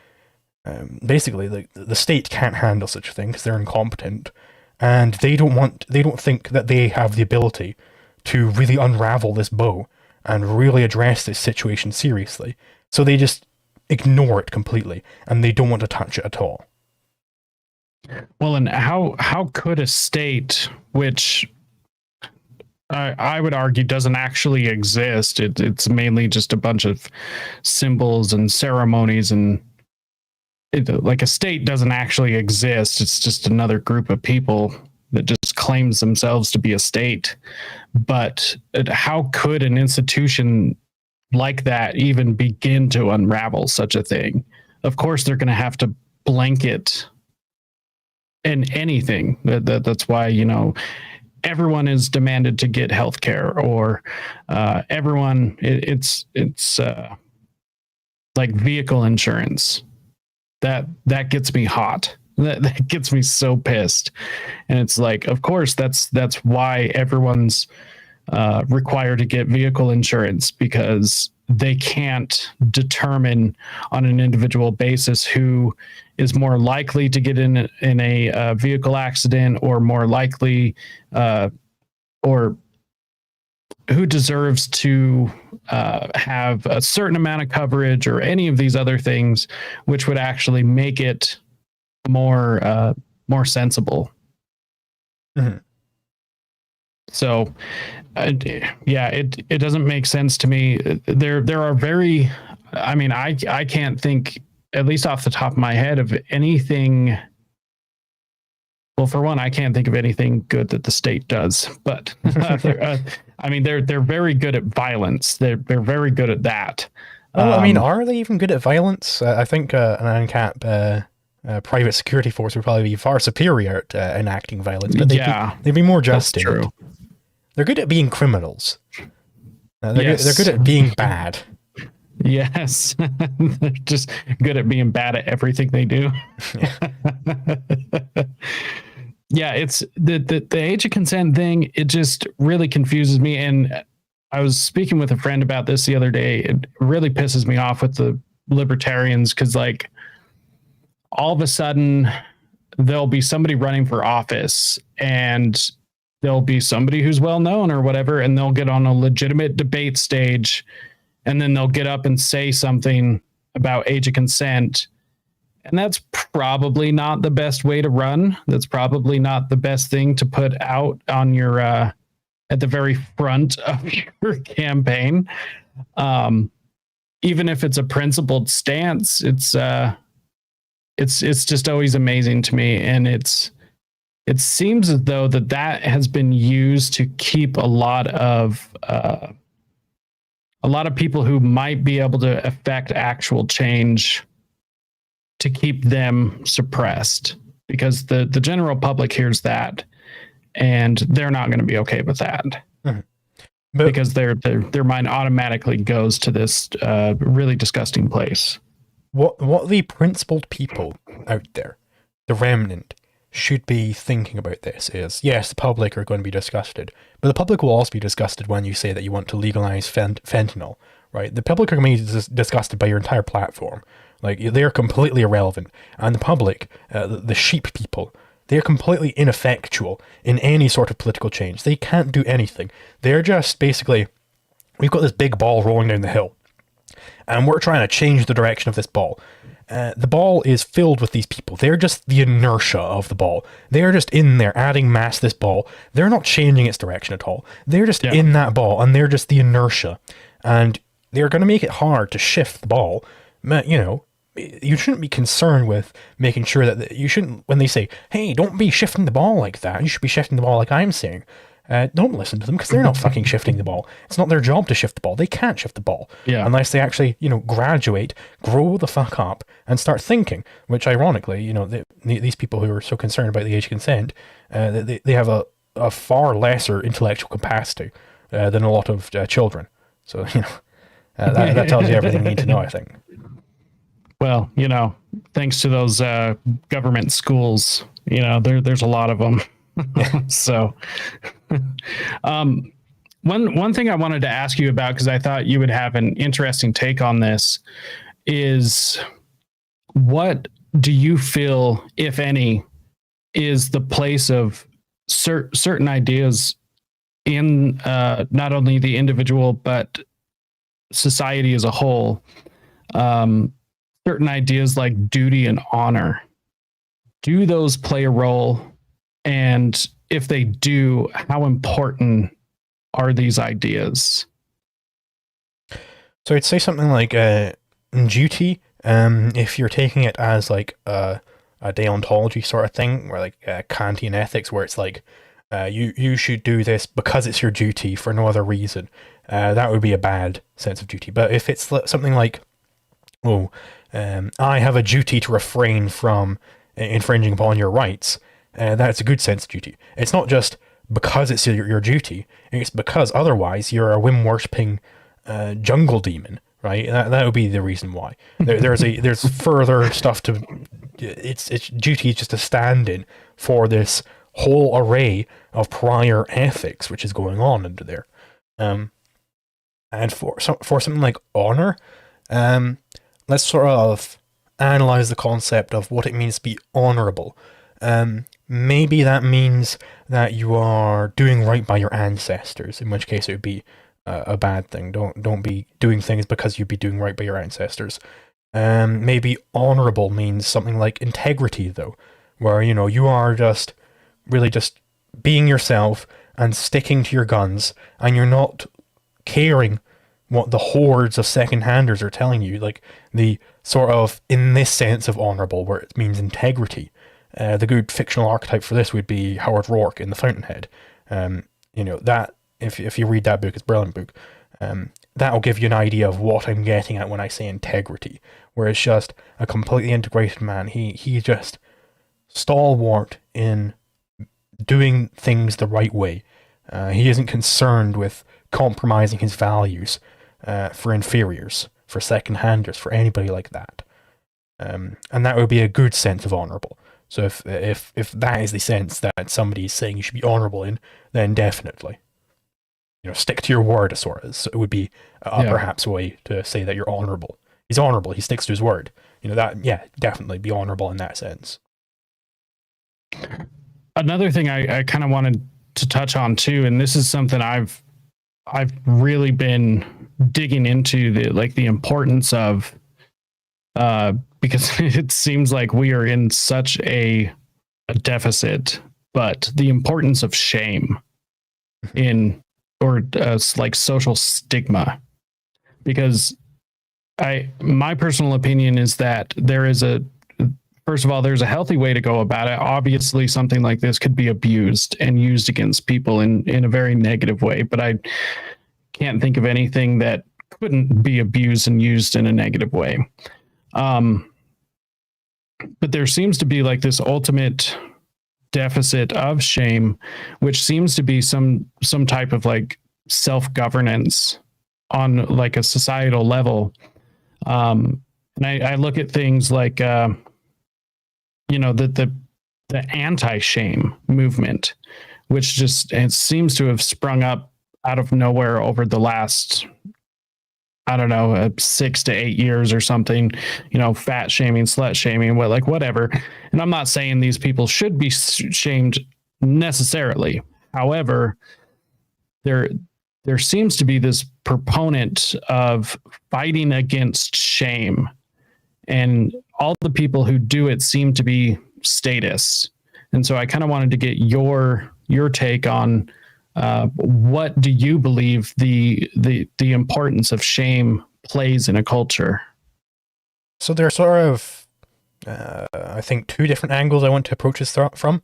Speaker 2: basically the state can't handle such a thing because they're incompetent, and they don't think that they have the ability to really unravel this bow and really address this situation seriously. So they just ignore it completely, and they don't want to touch it at all.
Speaker 1: Well, and how could a state, which I would argue doesn't actually exist. It's mainly just a bunch of symbols and ceremonies, and like a state doesn't actually exist. It's just another group of people that just claims themselves to be a state. But how could an institution like that even begin to unravel such a thing? Of course, they're going to have to blanket in anything. That's why, everyone is demanded to get health care, or everyone, it's like vehicle insurance. That gets me hot. That gets me so pissed. And it's like, of course, that's why everyone's required to get vehicle insurance, because they can't determine on an individual basis who is more likely to get in a vehicle accident, or more likely, or who deserves to have a certain amount of coverage, or any of these other things, which would actually make it more sensible.
Speaker 2: Mm-hmm.
Speaker 1: So, it doesn't make sense to me. There are very, I can't think, at least off the top of my head, of anything. Well, for one, I can't think of anything good that the state does, but they're very good at violence. They're very good at that.
Speaker 2: Well, are they even good at violence? I think an ANCAP private security force would probably be far superior at enacting violence, but they'd be more just. That's true. They're good at being criminals. They're good at being bad.
Speaker 1: Yes. They're just good at being bad at everything they do. Yeah, it's the age of consent thing. It just really confuses me. And I was speaking with a friend about this the other day. It really pisses me off with the libertarians, because like all of a sudden there'll be somebody running for office, and there'll be somebody who's well known or whatever, and they'll get on a legitimate debate stage, and then they'll get up and say something about age of consent. And that's probably not the best way to run. That's probably not the best thing to put out on your at the very front of your campaign. Even if it's a principled stance, it's just always amazing to me. And it seems as though that has been used to keep a lot of people who might be able to affect actual change, to keep them suppressed, because the general public hears that, and they're not going to be okay with that.
Speaker 2: Mm-hmm. But
Speaker 1: because their mind automatically goes to this really disgusting place.
Speaker 2: what the principled people out there, the remnant, should be thinking about this is, yes, the public are going to be disgusted, but the public will also be disgusted when you say that you want to legalize fentanyl, right? The public are going to be disgusted by your entire platform. Like, they're completely irrelevant. And the public, the sheep people, they're completely ineffectual in any sort of political change. They can't do anything. They're just basically, we've got this big ball rolling down the hill, and we're trying to change the direction of this ball. The ball is filled with these people. They're just the inertia of the ball. They're just in there adding mass to this ball. They're not changing its direction at all. They're just in that ball, and they're just the inertia. And they're going to make it hard to shift the ball. You know, you shouldn't be concerned with making sure that you shouldn't, when they say, hey, don't be shifting the ball like that, you should be shifting the ball like I'm saying. Don't listen to them, because they're not fucking shifting the ball. It's not their job to shift the ball. They can't shift the ball unless they actually, you know, graduate, grow the fuck up, and start thinking. Which, ironically, you know, these people who are so concerned about the age of consent, they have a far lesser intellectual capacity than a lot of children. So, you know, that tells you everything you need to know, I think.
Speaker 1: Well, you know, thanks to those government schools, you know, there's a lot of them. So, one thing I wanted to ask you about, because I thought you would have an interesting take on this, is what do you feel, if any, is the place of certain ideas in not only the individual but society as a whole? Certain ideas like duty and honor, do those play a role? And if they do, how important are these ideas?
Speaker 2: So I'd say something like duty, if you're taking it as like a deontology sort of thing, where like Kantian ethics, where it's like you should do this because it's your duty for no other reason, that would be a bad sense of duty. But if it's something like, I have a duty to refrain from infringing upon your rights, that's a good sense of duty. It's not just because it's your duty, it's because otherwise you're a whim-worshipping jungle demon, right? That would be the reason why. There's further stuff to. It's duty is just a stand-in for this whole array of prior ethics which is going on under there, and for something like honor, let's sort of analyze the concept of what it means to be honorable. Maybe that means that you are doing right by your ancestors, in which case it would be a bad thing. Don't be doing things because you'd be doing right by your ancestors. Maybe honorable means something like integrity, though, where, you know, you are just really just being yourself and sticking to your guns, and you're not caring what the hordes of second-handers are telling you. Like, the sort of, in this sense of honorable, where it means integrity. The good fictional archetype for this would be Howard Rourke in The Fountainhead. You know, that, if you read that book, it's a brilliant book. That'll give you an idea of what I'm getting at when I say integrity, where it's just a completely integrated man. He's just stalwart in doing things the right way. He isn't concerned with compromising his values for inferiors, for second-handers, for anybody like that. And that would be a good sense of honorable. So if that is the sense that somebody is saying you should be honorable in, then definitely, you know, stick to your word, sort of. So it would be perhaps a way to say that you're honorable. He's honorable. He sticks to his word. You know, that, yeah, definitely be honorable in that sense.
Speaker 1: Another thing I kind of wanted to touch on too, and this is something I've really been digging into, the importance of, because it seems like we are in such a deficit, but the importance of shame like social stigma, because my personal opinion is that first of all, there's a healthy way to go about it. Obviously, something like this could be abused and used against people in a very negative way, but I can't think of anything that couldn't be abused and used in a negative way. But there seems to be like this ultimate deficit of shame, which seems to be some type of like self-governance on like a societal level. And I look at things like, you know, the anti-shame movement, which just, it seems to have sprung up out of nowhere over the last, I don't know, 6 to 8 years or something, you know, fat shaming, slut shaming, what, like whatever. And I'm not saying these people should be shamed necessarily. However, there seems to be this proponent of fighting against shame, and all the people who do it seem to be statists. And so I kind of wanted to get your take on what do you believe the importance of shame plays in a culture?
Speaker 2: So there are sort of, I think, two different angles I want to approach this from.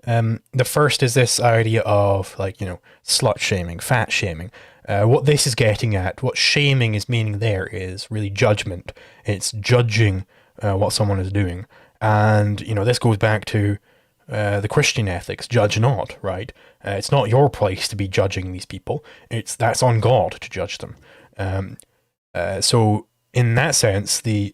Speaker 2: The first is this idea of, like, you know, slut shaming, fat shaming. What this is getting at, what shaming is meaning there, is really judgment. It's judging what someone is doing. And, you know, this goes back to the Christian ethics, judge not, right? It's not your place to be judging these people. That's on God to judge them. So in that sense, the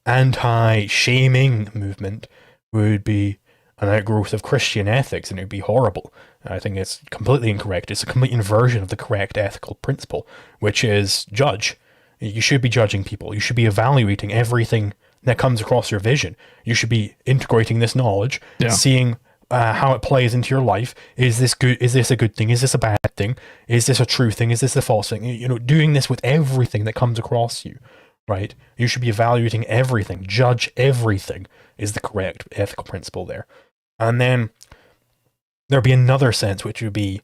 Speaker 2: anti-shaming movement would be an outgrowth of Christian ethics, and it would be horrible. I think it's completely incorrect. It's a complete inversion of the correct ethical principle, which is judge. You should be judging people. You should be evaluating everything that comes across your vision. You should be integrating this knowledge, seeing how it plays into your life. Is this good? Is this a good thing? Is this a bad thing? Is this a true thing? Is this a false thing? You know, doing this with everything that comes across you, right? You should be evaluating everything. Judge everything is the correct ethical principle there. And then there'd be another sense, which would be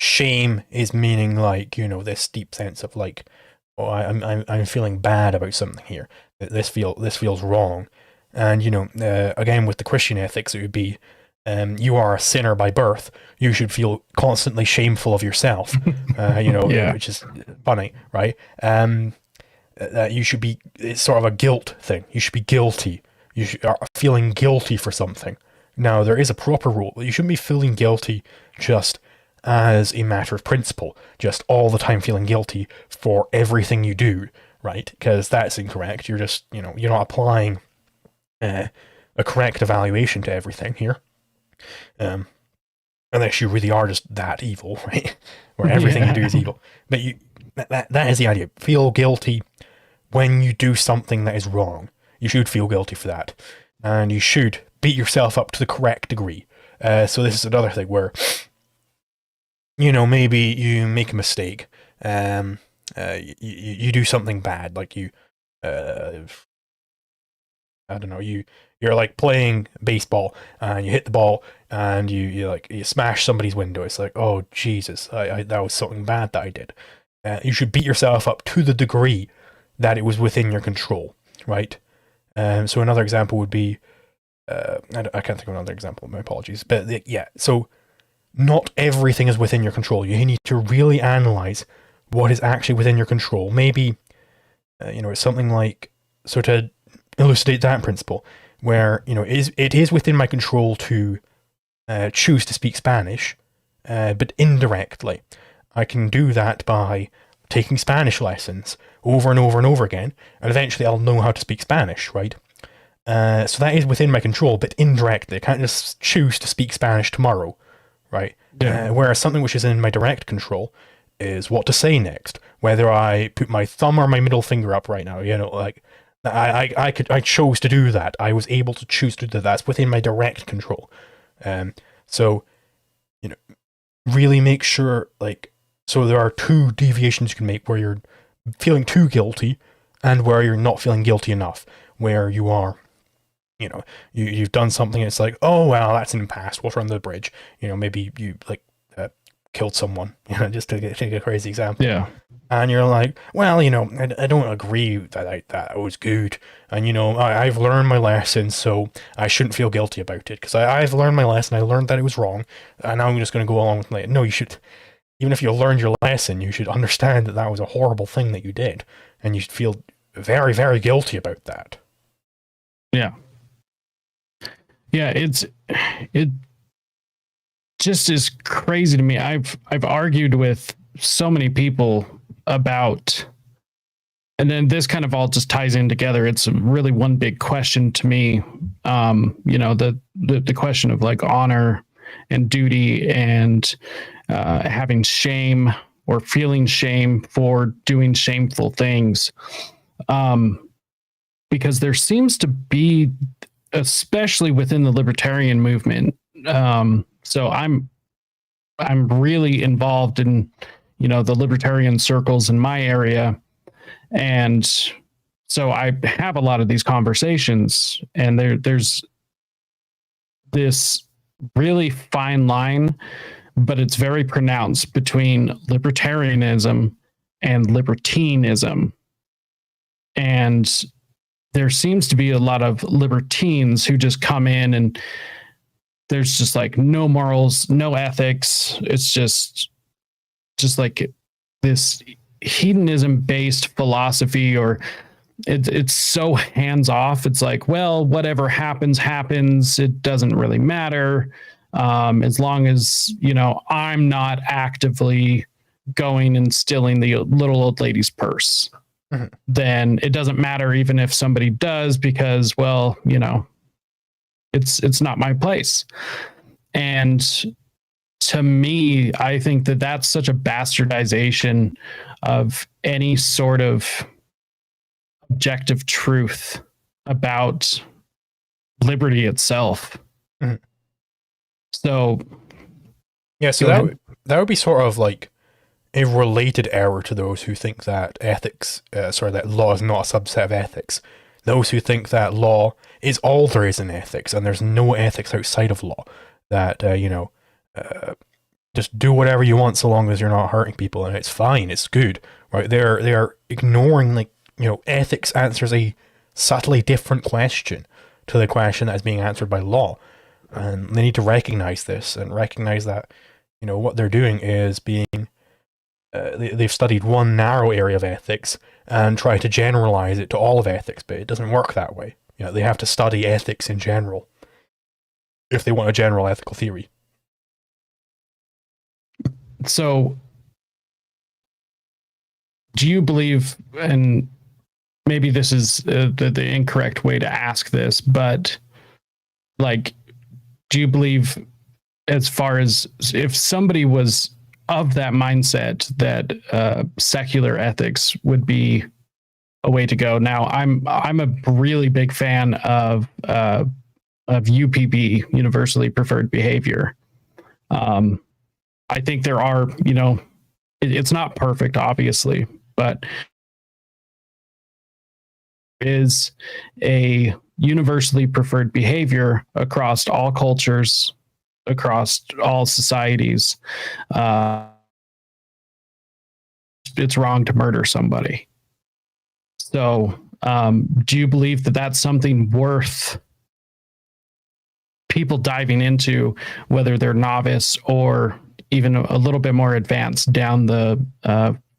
Speaker 2: shame is meaning, like, you know, this deep sense of like, oh, I'm feeling bad about something here. This feels wrong. And, you know, again, with the Christian ethics, it would be, you are a sinner by birth. You should feel constantly shameful of yourself, you know, which is funny, right? You should be, it's sort of a guilt thing. You should be guilty. You are feeling guilty for something. Now, there is a proper rule. You shouldn't be feeling guilty just as a matter of principle, just all the time feeling guilty for everything you do, right? Because that's incorrect. You're just, you know, you're not applying a correct evaluation to everything here. Unless you really are just that evil, right? Where everything you do is evil. But that is the idea. Feel guilty when you do something that is wrong. You should feel guilty for that. And you should beat yourself up to the correct degree. So this is another thing where, you know, maybe you make a mistake. You do something bad, like you, I don't know, you're like playing baseball and you hit the ball and you smash somebody's window. It's like, oh Jesus, that was something bad that I did. You should beat yourself up to the degree that it was within your control, right? So another example would be, I can't think of another example, my apologies. But yeah, so not everything is within your control. You need to really analyze what is actually within your control. Maybe, you know, it's something like, so to elucidate that principle, where, you know, it is within my control to choose to speak Spanish, but indirectly. I can do that by taking Spanish lessons over and over and over again, and eventually I'll know how to speak Spanish, right? So that is within my control, but indirectly. I can't just choose to speak Spanish tomorrow, right?
Speaker 1: Yeah.
Speaker 2: Whereas something which is in my direct control is what to say next. Whether I put my thumb or my middle finger up right now, you know, like, I chose to do that. I was able to choose to do that. That's within my direct control. So, you know, really make sure, like, so there are two deviations you can make where you're feeling too guilty and where you're not feeling guilty enough, where you are, you know, you've done something, it's like, oh, well, that's in the past, water under the bridge. You know, maybe you, like, killed someone, you know, just to take a crazy example.
Speaker 1: Yeah.
Speaker 2: And you're like, well, you know, I don't agree that that was good. And, you know, I've learned my lesson, so I shouldn't feel guilty about it. Because I've learned my lesson, I learned that it was wrong, and now I'm just going to go along with it. No, you should, even if you learned your lesson, you should understand that that was a horrible thing that you did. And you should feel very, very guilty about that.
Speaker 1: Yeah. Yeah, just is crazy to me. I've argued with so many people about, and then this kind of all just ties in together. It's really one big question to me. The question of like honor and duty and having shame or feeling shame for doing shameful things. Because there seems to be, especially within the libertarian movement. So I'm really involved in, the libertarian circles in my area. And so I have a lot of these conversations, and there's this really fine line, but it's very pronounced between libertarianism and libertinism. And there seems to be a lot of libertines who just come in and there's just like no morals, no ethics. It's just like this hedonism based philosophy, or it's so hands off. It's like, well, whatever happens. It doesn't really matter. As long as, I'm not actively going and stealing the little old lady's purse, then it doesn't matter even if somebody does, because, well, it's not my place. And to me, I think that that's such a bastardization of any sort of objective truth about liberty itself. So
Speaker 2: yeah, so that would be sort of like a related error to those who think that that law is not a subset of ethics. Those who think that law is all there is in ethics, and there's no ethics outside of law. That just do whatever you want so long as you're not hurting people, and it's fine, it's good, right? They are ignoring ethics answers a subtly different question to the question that is being answered by law, and they need to recognize this and recognize that what they're doing is being they've studied one narrow area of ethics and try to generalize it to all of ethics, but it doesn't work that way. They have to study ethics in general if they want a general ethical theory.
Speaker 1: So do you believe, and maybe this is the incorrect way to ask this, but like, do you believe, as far as if somebody was of that mindset, that secular ethics would be a way to go? Now, I'm a really big fan of UPB, universally preferred behavior. I think there are, it's not perfect, obviously, but is a universally preferred behavior across all cultures, across all societies. It's wrong to murder somebody. So, do you believe that that's something worth people diving into, whether they're novice or even a little bit more advanced down the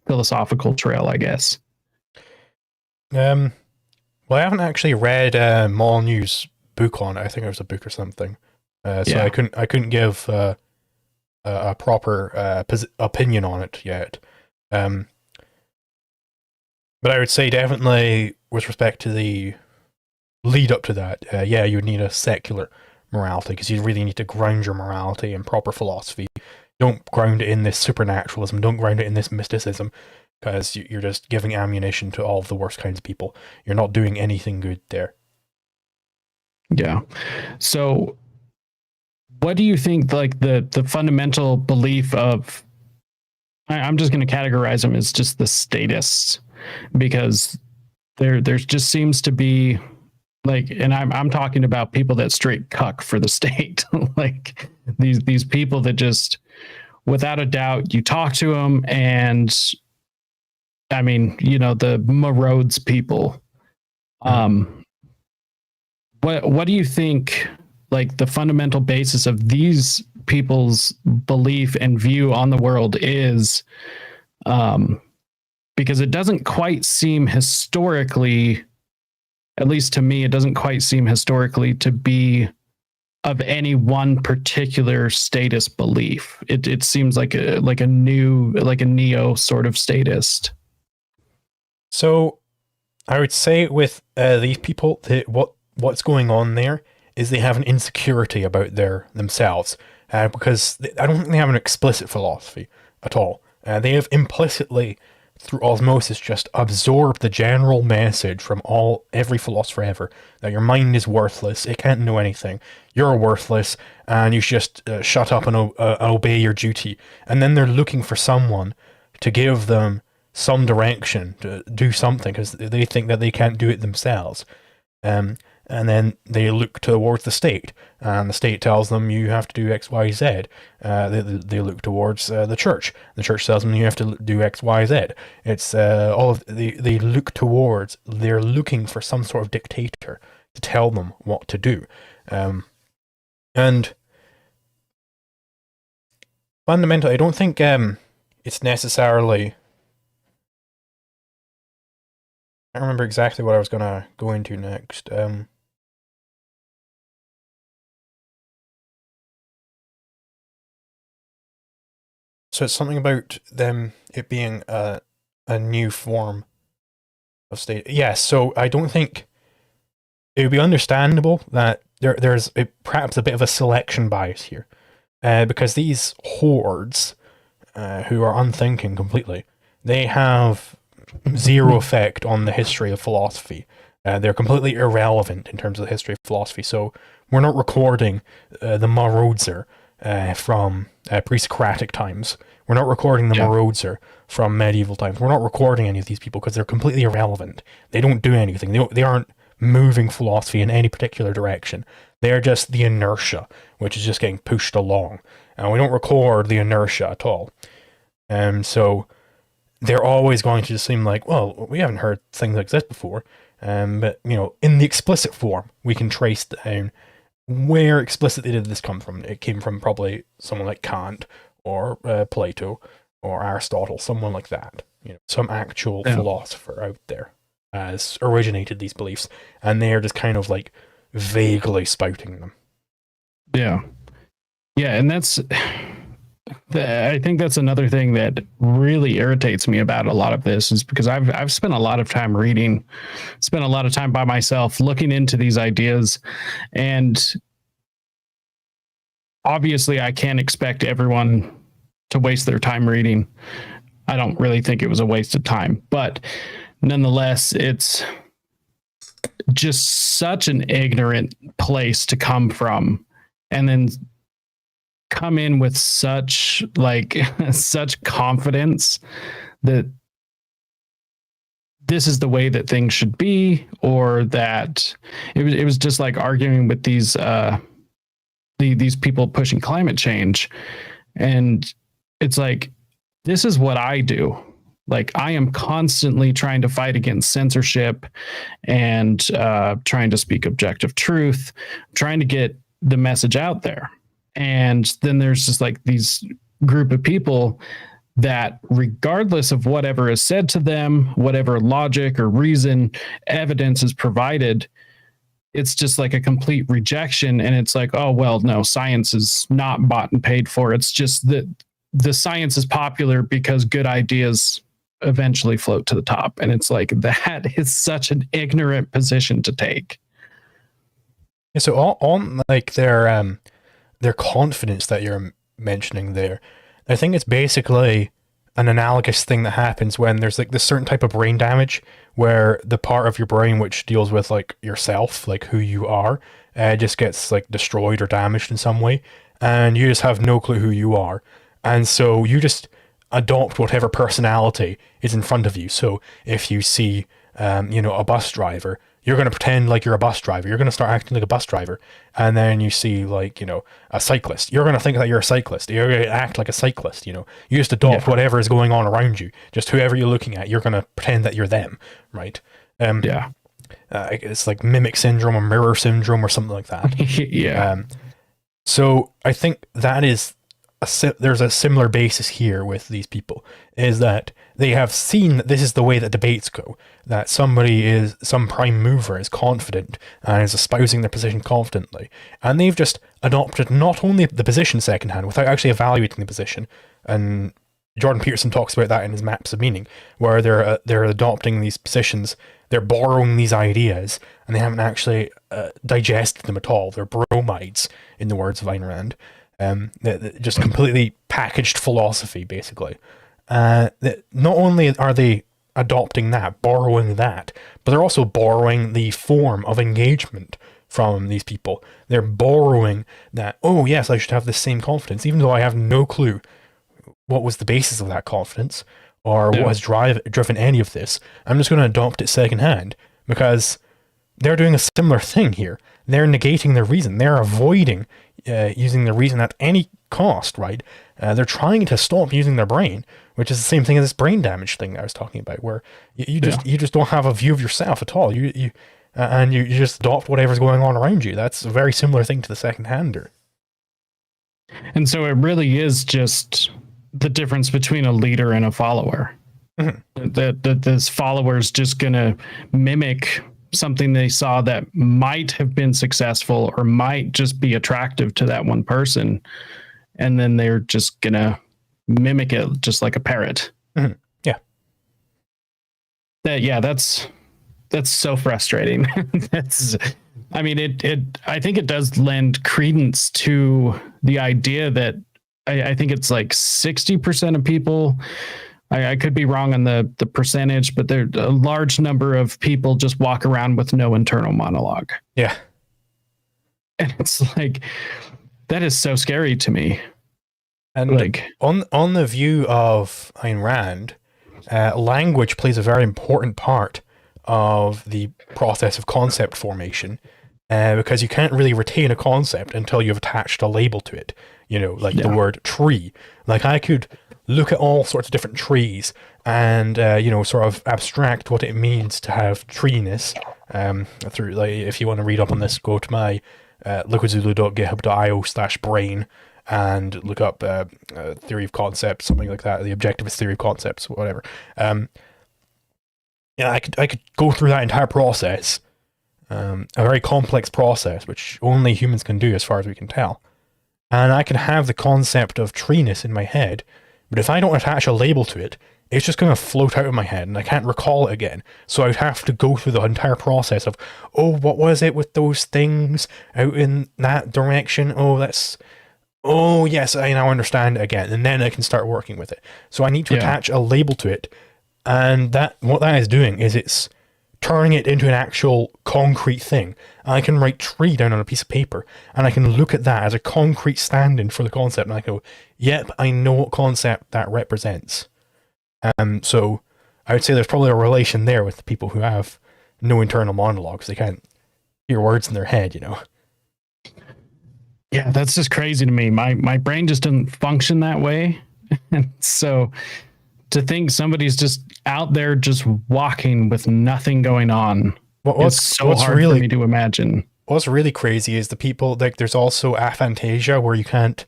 Speaker 1: philosophical trail, I guess?
Speaker 2: Well, I haven't actually read Molyneux's book on it. I think it was a book or something. So yeah. I couldn't give a proper opinion on it yet. But I would say definitely with respect to the lead up to that, you would need a secular morality, because you really need to ground your morality in proper philosophy. Don't ground it in this supernaturalism. Don't ground it in this mysticism, because you're just giving ammunition to all of the worst kinds of people. You're not doing anything good there.
Speaker 1: Yeah. So what do you think, like the fundamental belief of, I'm just going to categorize them as just the statists, because there's just seems to be like, and I'm talking about people that straight cuck for the state, like these people that just, without a doubt, you talk to them, and I mean, the Rhodes people. What do you think, like, the fundamental basis of these people's belief and view on the world is? Because it doesn't quite seem historically, at least to me, it doesn't quite seem historically to be of any one particular statist belief. It seems like a neo sort of statist.
Speaker 2: So I would say with these people, that what's going on there is they have an insecurity about themselves, because I don't think they have an explicit philosophy at all. They have implicitly, through osmosis, just absorbed the general message from every philosopher ever, that your mind is worthless, it can't know anything, you're worthless, and you should just shut up and obey your duty. And then they're looking for someone to give them some direction, to do something, because they think that they can't do it themselves. And then they look towards the state, and the state tells them you have to do X, Y, Z. They look towards the church. The church tells them you have to do X, Y, Z. It's they look towards. They're looking for some sort of dictator to tell them what to do, and fundamentally, I don't think it's necessarily. I remember exactly what I was gonna go into next. So it's something about it being a new form of state. Yes, so I don't think it would be understandable that there's perhaps a bit of a selection bias here, because these hordes, who are unthinking completely, they have zero effect on the history of philosophy. They're completely irrelevant in terms of the history of philosophy. So we're not recording the Marodzer from pre-Socratic times. We're not recording the Marodzer from medieval times. We're not recording any of these people because they're completely irrelevant. They don't do anything. They aren't moving philosophy in any particular direction. They're just the inertia, which is just getting pushed along. And we don't record the inertia at all. So they're always going to just seem like, well, we haven't heard things like this before. But, in the explicit form, we can trace down where explicitly did this come from. It came from probably someone like Kant or Plato or Aristotle, someone like that. Some actual philosopher out there has originated these beliefs, and they're just kind of like vaguely spouting them.
Speaker 1: Yeah, and I think that's another thing that really irritates me about a lot of this, is because I've spent a lot of time reading, spent a lot of time by myself looking into these ideas, and obviously I can't expect everyone to waste their time reading. I don't really think it was a waste of time, but nonetheless, it's just such an ignorant place to come from, and then come in with such confidence that this is the way that things should be, or that it was just like arguing with these people pushing climate change. And it's like, this is what I do. Like, I am constantly trying to fight against censorship and trying to speak objective truth, trying to get the message out there. And then there's just like these group of people that, regardless of whatever is said to them, whatever logic or reason, evidence is provided, it's just like a complete rejection. And it's like, oh, well, no, science is not bought and paid for. It's just that the science is popular because good ideas eventually float to the top. And it's like, that is such an ignorant position to take.
Speaker 2: Yeah, so on like their confidence that you're mentioning there, I think it's basically an analogous thing that happens when there's like this certain type of brain damage where the part of your brain which deals with like yourself, like who you are, just gets like destroyed or damaged in some way, and you just have no clue who you are. And so you just adopt whatever personality is in front of you. So if you see, a bus driver, you're going to pretend like you're a bus driver. You're going to start acting like a bus driver. And then you see like, a cyclist. You're going to think that you're a cyclist. You're going to act like a cyclist, You just adopt whatever is going on around you. Just whoever you're looking at, you're going to pretend that you're them, right? It's like mimic syndrome or mirror syndrome or something like that. So I think that is there's a similar basis here with these people, is that they have seen that this is the way that debates go, that some prime mover is confident and is espousing their position confidently, and they've just adopted not only the position secondhand without actually evaluating the position. And Jordan Peterson talks about that in his Maps of Meaning, where they're adopting these positions, they're borrowing these ideas, and they haven't actually digested them at all. They're bromides, in the words of Ayn Rand. Just completely packaged philosophy, basically. Not only are they adopting that, borrowing that, but they're also borrowing the form of engagement from these people. They're borrowing that, oh yes, I should have the same confidence, even though I have no clue what was the basis of that confidence, or what has driven any of this. I'm just going to adopt it secondhand, because they're doing a similar thing here. They're negating their reason. They're avoiding using their reason at any cost, right? They're trying to stop using their brain, which is the same thing as this brain damage thing that I was talking about, where you just don't have a view of yourself at all. You just adopt whatever's going on around you. That's a very similar thing to the second-hander.
Speaker 1: And so it really is just the difference between a leader and a follower. Mm-hmm. That this follower's just gonna mimic something they saw that might have been successful or might just be attractive to that one person, and then they're just gonna mimic it just like a parrot.
Speaker 2: Mm-hmm.
Speaker 1: That's so frustrating. I think it does lend credence to the idea that I think it's like 60% of people, I could be wrong on the percentage, but there a large number of people just walk around with no internal monologue.
Speaker 2: Yeah.
Speaker 1: And it's like, that is so scary to me.
Speaker 2: And like on the view of Ayn Rand, language plays a very important part of the process of concept formation, because you can't really retain a concept until you've attached a label to it. The word tree. Like, I could look at all sorts of different trees and, sort of abstract what it means to have treeness. Through, like, if you want to read up on this, go to my liquidzulu.github.io/brain and look up theory of concepts, something like that, the objectivist theory of concepts, whatever. I could go through that entire process, a very complex process, which only humans can do as far as we can tell. And I can have the concept of treeness in my head, but if I don't attach a label to it, it's just going to float out of my head and I can't recall it again. So I'd have to go through the entire process of, oh, what was it with those things out in that direction? Oh, yes, I now understand it again. And then I can start working with it. So I need to attach a label to it. And what that is doing is it's turning it into an actual concrete thing. And I can write tree down on a piece of paper, and I can look at that as a concrete stand-in for the concept, and I go, yep, I know what concept that represents. So I would say there's probably a relation there with the people who have no internal monologues. They can't hear words in their head,
Speaker 1: Yeah, that's just crazy to me. My brain just doesn't function that way. And so to think somebody's just out there just walking with nothing going on, it's so hard for me to imagine.
Speaker 2: What's really crazy is the people, like, there's also aphantasia, where you can't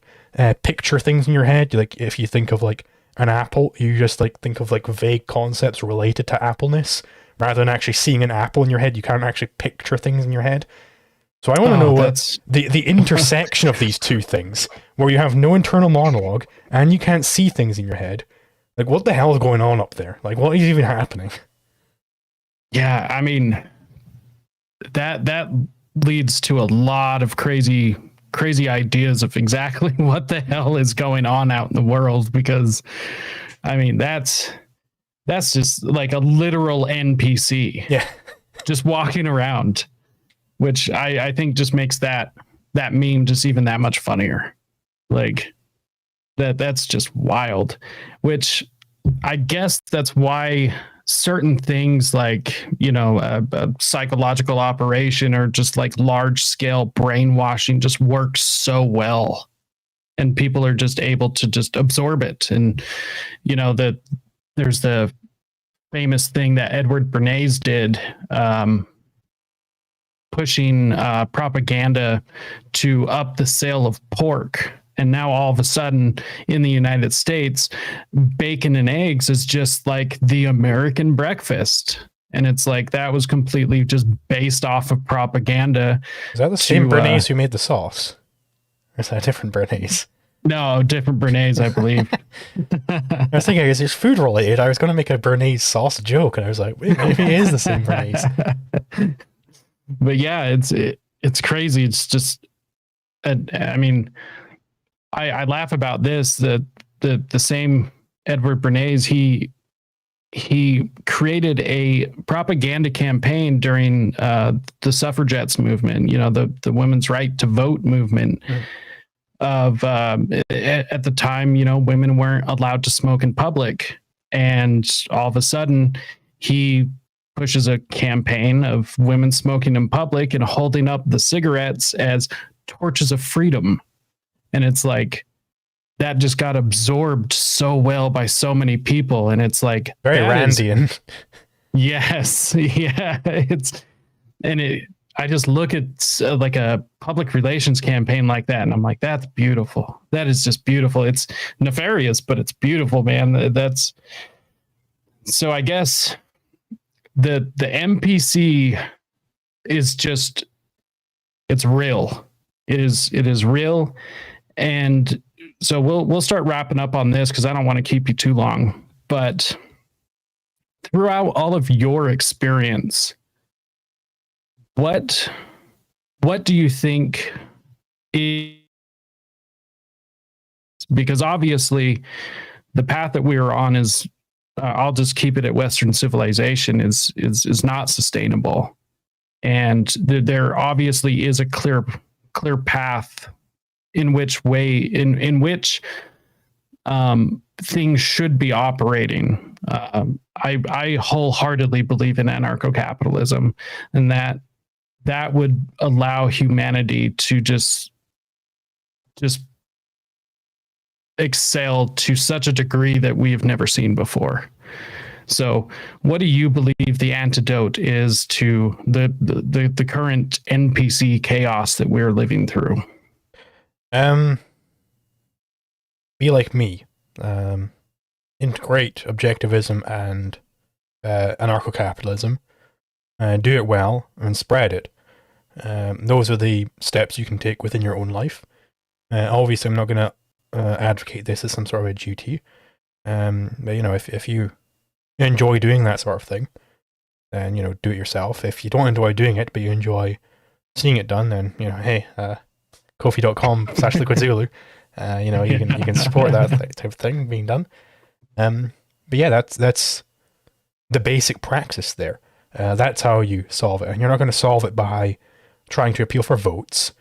Speaker 2: picture things in your head. Like, if you think of like an apple, you just like think of like vague concepts related to appleness, rather than actually seeing an apple in your head. You can't actually picture things in your head. So I want to know what the intersection of these two things, where you have no internal monologue and you can't see things in your head. Like, what the hell is going on up there? Like, what is even happening?
Speaker 1: Yeah, I mean, that leads to a lot of crazy ideas of exactly what the hell is going on out in the world, because I mean, that's just like a literal NPC.
Speaker 2: Yeah.
Speaker 1: Just walking around, which I think just makes that meme just even that much funnier. Like, that's just wild, which I guess that's why certain things like, a psychological operation or just like large scale brainwashing just works so well, and people are just able to just absorb it. And, there's the famous thing that Edward Bernays did, pushing propaganda to up the sale of pork. And now all of a sudden in the United States, bacon and eggs is just like the American breakfast. And it's like that was completely just based off of propaganda.
Speaker 2: Is that the same Bernays who made the sauce? Or is that a different Bernays?
Speaker 1: No, different Bernays, I believe.
Speaker 2: I was thinking, is this food related? I was going to make a Bernays sauce joke, and I was like, wait, maybe it is the same Bernays.
Speaker 1: But yeah, it's crazy. It's just, I mean, I laugh about this. The same Edward Bernays, he created a propaganda campaign during the suffragettes movement. You know, the women's right to vote movement. Of at the time, you know, women weren't allowed to smoke in public, and all of a sudden, he pushes a campaign of women smoking in public and holding up the cigarettes as torches of freedom. And it's like that just got absorbed so well by so many people. And it's like
Speaker 2: very Randian.
Speaker 1: Yes. Yeah. I just look at like a public relations campaign like that, and I'm like, that's beautiful. That is just beautiful. It's nefarious, but it's beautiful, man. That's so I guess the MPC is just, it's real. It is real. And so we'll start wrapping up on this because I don't want to keep you too long. But throughout all of your experience, what do you think is, because obviously the path that we are on is, I'll just keep it at Western civilization, is not sustainable. And there obviously is a clear path in which things should be operating. I wholeheartedly believe in anarcho-capitalism, and that would allow humanity to just excel to such a degree that we have never seen before. So what do you believe the antidote is to the current NPC chaos that we're living through?
Speaker 2: Be like me. Integrate objectivism and anarcho-capitalism, do it well, and spread it. Those are the steps you can take within your own life. Obviously, I'm not going to advocate this as some sort of a duty. But, you know, if you enjoy doing that sort of thing, then, you know, do it yourself. If you don't enjoy doing it, but you enjoy seeing it done, then, you know, hey, Ko-fi.com/LiquidZulu, you know, you can support that type of thing being done. But yeah, that's the basic praxis there. That's how you solve it. And you're not going to solve it by trying to appeal for votes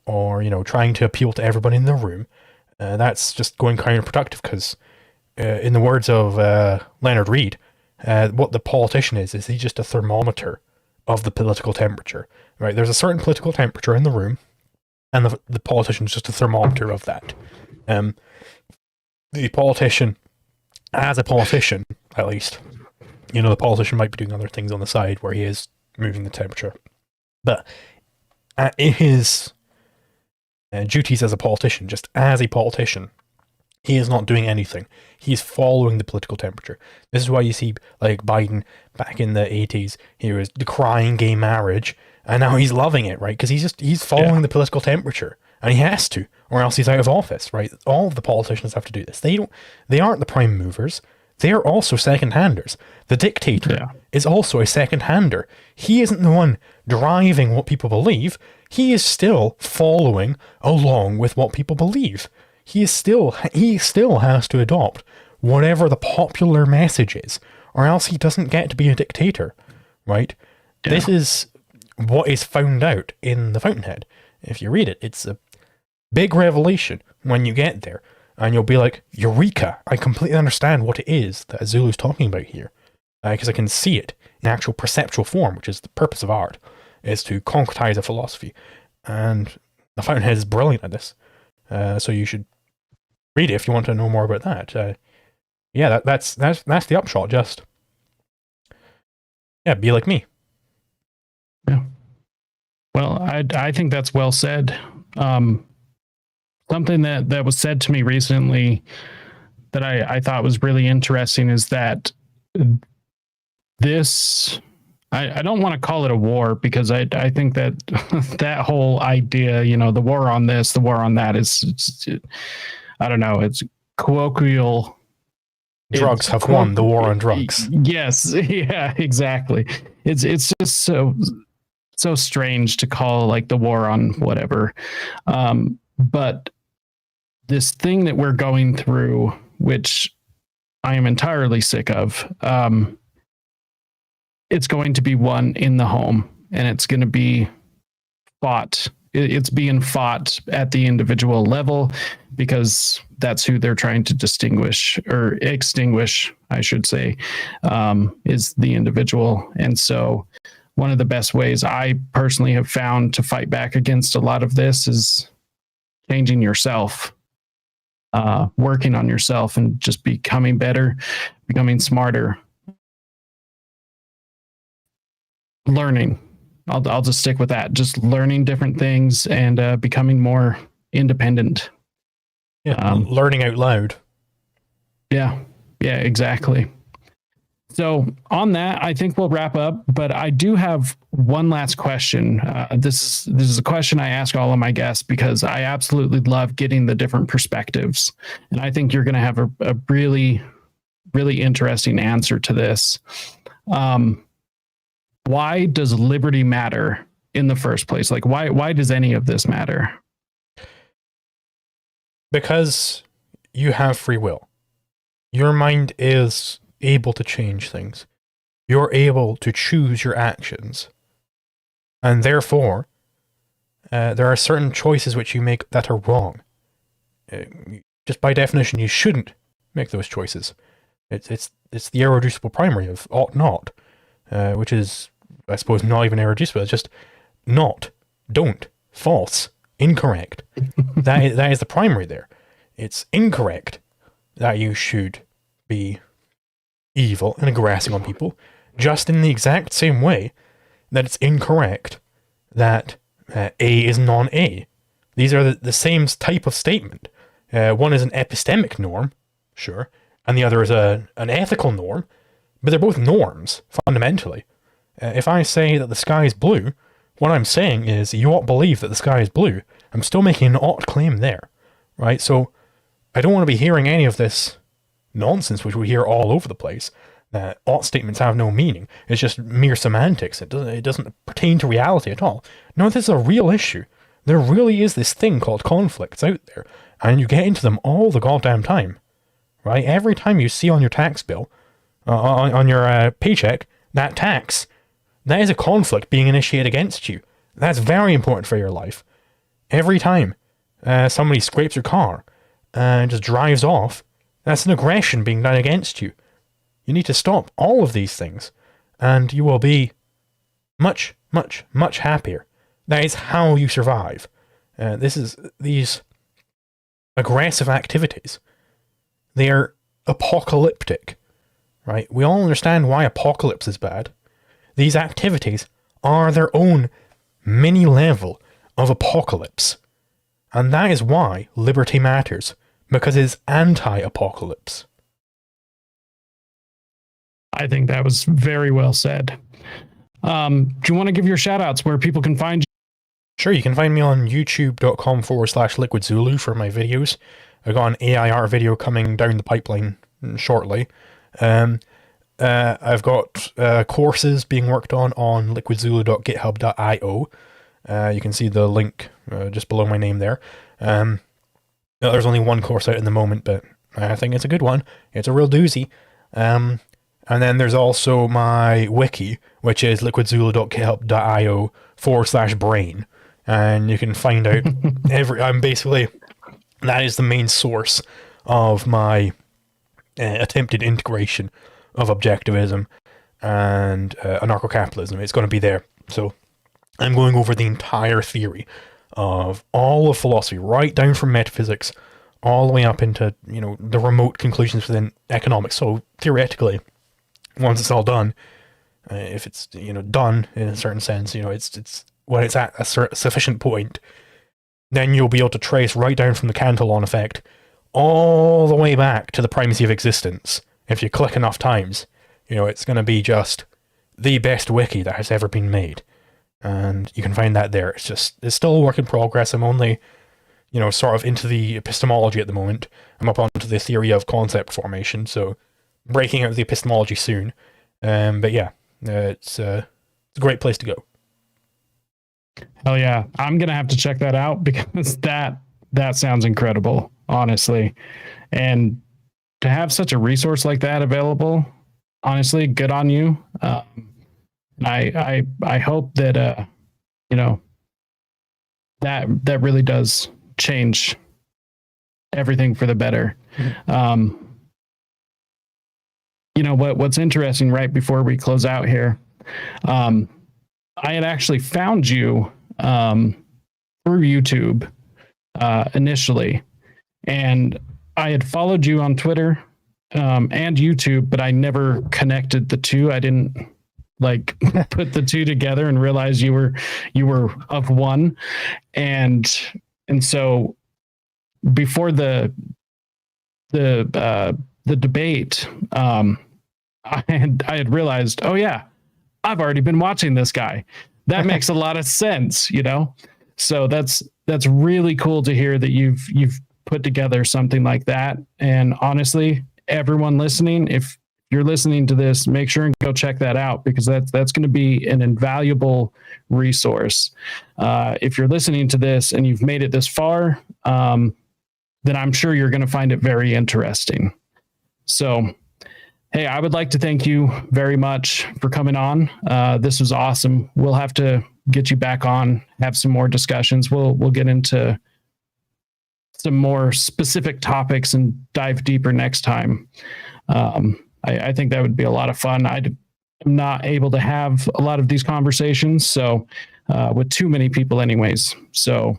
Speaker 2: or, you know, trying to appeal to everybody in the room. That's just going counterproductive because, in the words of Leonard Reed, what the politician is he's just a thermometer of the political temperature, right? There's a certain political temperature in the room, and the politician is just a thermometer of that. The politician, as a politician, at least, you know, the politician might be doing other things on the side where he is moving the temperature. But in his duties as a politician, just as a politician, he is not doing anything. He's following the political temperature. This is why you see, like, Biden back in the 80s, he was decrying gay marriage, and now he's loving it, right? Because he's following the political temperature, and he has to, or else he's out of office, right? All of the politicians have to do this. They aren't the prime movers. They are also second-handers. The dictator is also a second-hander. He isn't the one driving what people believe. He is still following along with what people believe. He still has to adopt whatever the popular message is, or else he doesn't get to be a dictator, right? Yeah. This is what is found out in the Fountainhead. If you read it, it's a big revelation when you get there. And you'll be like, Eureka, I completely understand what it is that Zulu's talking about here. Because I can see it in actual perceptual form, which is the purpose of art, is to concretize a philosophy. And the Fountainhead is brilliant at this. So you should read it if you want to know more about that. Yeah, that's the upshot, just... Yeah, be like me.
Speaker 1: Yeah. Well, I think that's well said. something that was said to me recently that I thought was really interesting is that this, I don't want to call it a war, because I think that that whole idea, you know, the war on this, the war on that is, I don't know, it's colloquial.
Speaker 2: Drugs have won the war on drugs.
Speaker 1: Yes, yeah, exactly. It's just so strange to call like the war on whatever. But this thing that we're going through, which I am entirely sick of, it's going to be won in the home, and it's going to be fought. It's being fought at the individual level, because that's who they're trying to distinguish or extinguish, I should say, is the individual. And so one of the best ways I personally have found to fight back against a lot of this is changing yourself, working on yourself, and just becoming better, becoming smarter, learning. I'll just stick with that. Just learning different things and becoming more independent.
Speaker 2: Yeah, learning out loud.
Speaker 1: Yeah, exactly. So on that, I think we'll wrap up. But I do have one last question. This is a question I ask all of my guests because I absolutely love getting the different perspectives, and I think you're going to have a really, really interesting answer to this. Why does liberty matter in the first place? Like, why does any of this matter?
Speaker 2: Because you have free will. Your mind is able to change things. You're able to choose your actions. And therefore, there are certain choices which you make that are wrong. Just by definition, you shouldn't make those choices. It's the irreducible primary of ought not, which is, I suppose, not even irreducible. It's just not, don't, false, incorrect. that is the primary there. It's incorrect that you should be evil and aggressing on people, just in the exact same way that it's incorrect that A is non-A. These are the same type of statement. One is an epistemic norm, sure, and the other is an ethical norm, but they're both norms, fundamentally. If I say that the sky is blue, what I'm saying is you ought believe that the sky is blue. I'm still making an ought claim there, right? So I don't want to be hearing any of this nonsense which we hear all over the place, that ought statements have no meaning. It's just mere semantics. It doesn't pertain to reality at all. No, this is a real issue. There really is this thing called conflicts out there, and you get into them all the goddamn time, right? Every time you see on your tax bill, on your paycheck, that tax, that is a conflict being initiated against you. That's very important for your life. Every time somebody scrapes your car and just drives off, that's an aggression being done against you. You need to stop all of these things, and you will be much, much, much happier. That is how you survive. These aggressive activities. They are apocalyptic, right? We all understand why apocalypse is bad. These activities are their own mini level of apocalypse. And that is why liberty matters, because it's anti-apocalypse.
Speaker 1: I think that was very well said. Do you want to give your shout outs where people can find you?
Speaker 2: Sure, you can find me on youtube.com/LiquidZulu for my videos. I've got an AIR video coming down the pipeline shortly. I've got courses being worked on liquidzulu.github.io. You can see the link just below my name there. There's only one course out in the moment, but I think it's a good one. It's a real doozy. And then there's also my wiki, which is liquidzulu.github.io/brain. And you can find out that is the main source of my attempted integration of objectivism and anarcho-capitalism. It's going to be there. So I'm going over the entire theory of all of philosophy, right down from metaphysics, all the way up into, the remote conclusions within economics. So theoretically, once it's all done, if it's, done in a certain sense, it's when it's at a sufficient point, then you'll be able to trace right down from the Cantillon effect all the way back to the primacy of existence. If you click enough times, you know, it's going to be just the best wiki that has ever been made. And you can find that there. It's still a work in progress. I'm only, you know, sort of into the epistemology at the moment. I'm up onto the theory of concept formation, so breaking out the epistemology soon. But yeah, it's a great place to go.
Speaker 1: Hell yeah. I'm going to have to check that out because that sounds incredible, honestly. And to have such a resource like that available, honestly, good on you. I hope that, you know, that really does change everything for the better. Mm-hmm. You know, what's interesting right before we close out here, I had actually found you through YouTube initially, and I had followed you on Twitter and YouTube, but I never connected the two. I didn't like put the two together and realize you were of one, and so before the debate, I had realized, oh yeah, I've already been watching this guy. That makes a lot of sense, you know? So that's really cool to hear that you've put together something like that. And honestly, everyone listening, if you're listening to this, make sure and go check that out, because that's going to be an invaluable resource. If you're listening to this and you've made it this far, then I'm sure you're going to find it very interesting. So, hey, I would like to thank you very much for coming on. This was awesome. We'll have to get you back on, have some more discussions. We'll get into some more specific topics and dive deeper next time. I think that would be a lot of fun. I'm not able to have a lot of these conversations, so with too many people anyways. So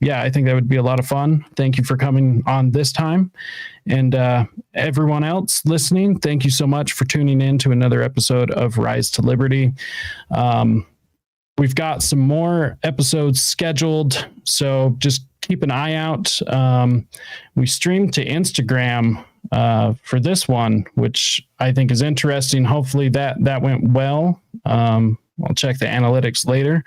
Speaker 1: yeah, I think that would be a lot of fun. Thank you for coming on this time. And everyone else listening, thank you so much for tuning in to another episode of Rise to Liberty. We've got some more episodes scheduled, so just keep an eye out. We streamed to Instagram for this one, which I think is interesting. Hopefully that went well. I'll check the analytics later.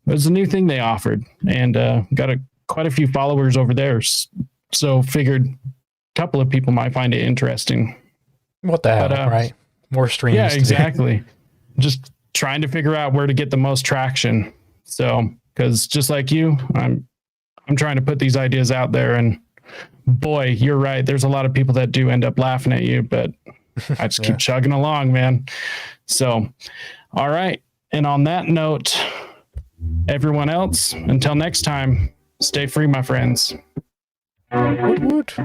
Speaker 1: It was a new thing they offered, and got quite a few followers over there. So figured a couple of people might find it interesting.
Speaker 2: What the hell, right? More streams.
Speaker 1: Yeah, exactly. Just trying to figure out where to get the most traction. So, because just like you, I'm trying to put these ideas out there, and boy, you're right. There's a lot of people that do end up laughing at you, but I just keep chugging along, man. So, all right. And on that note, everyone else, until next time, stay free, my friends.
Speaker 2: Woot woot.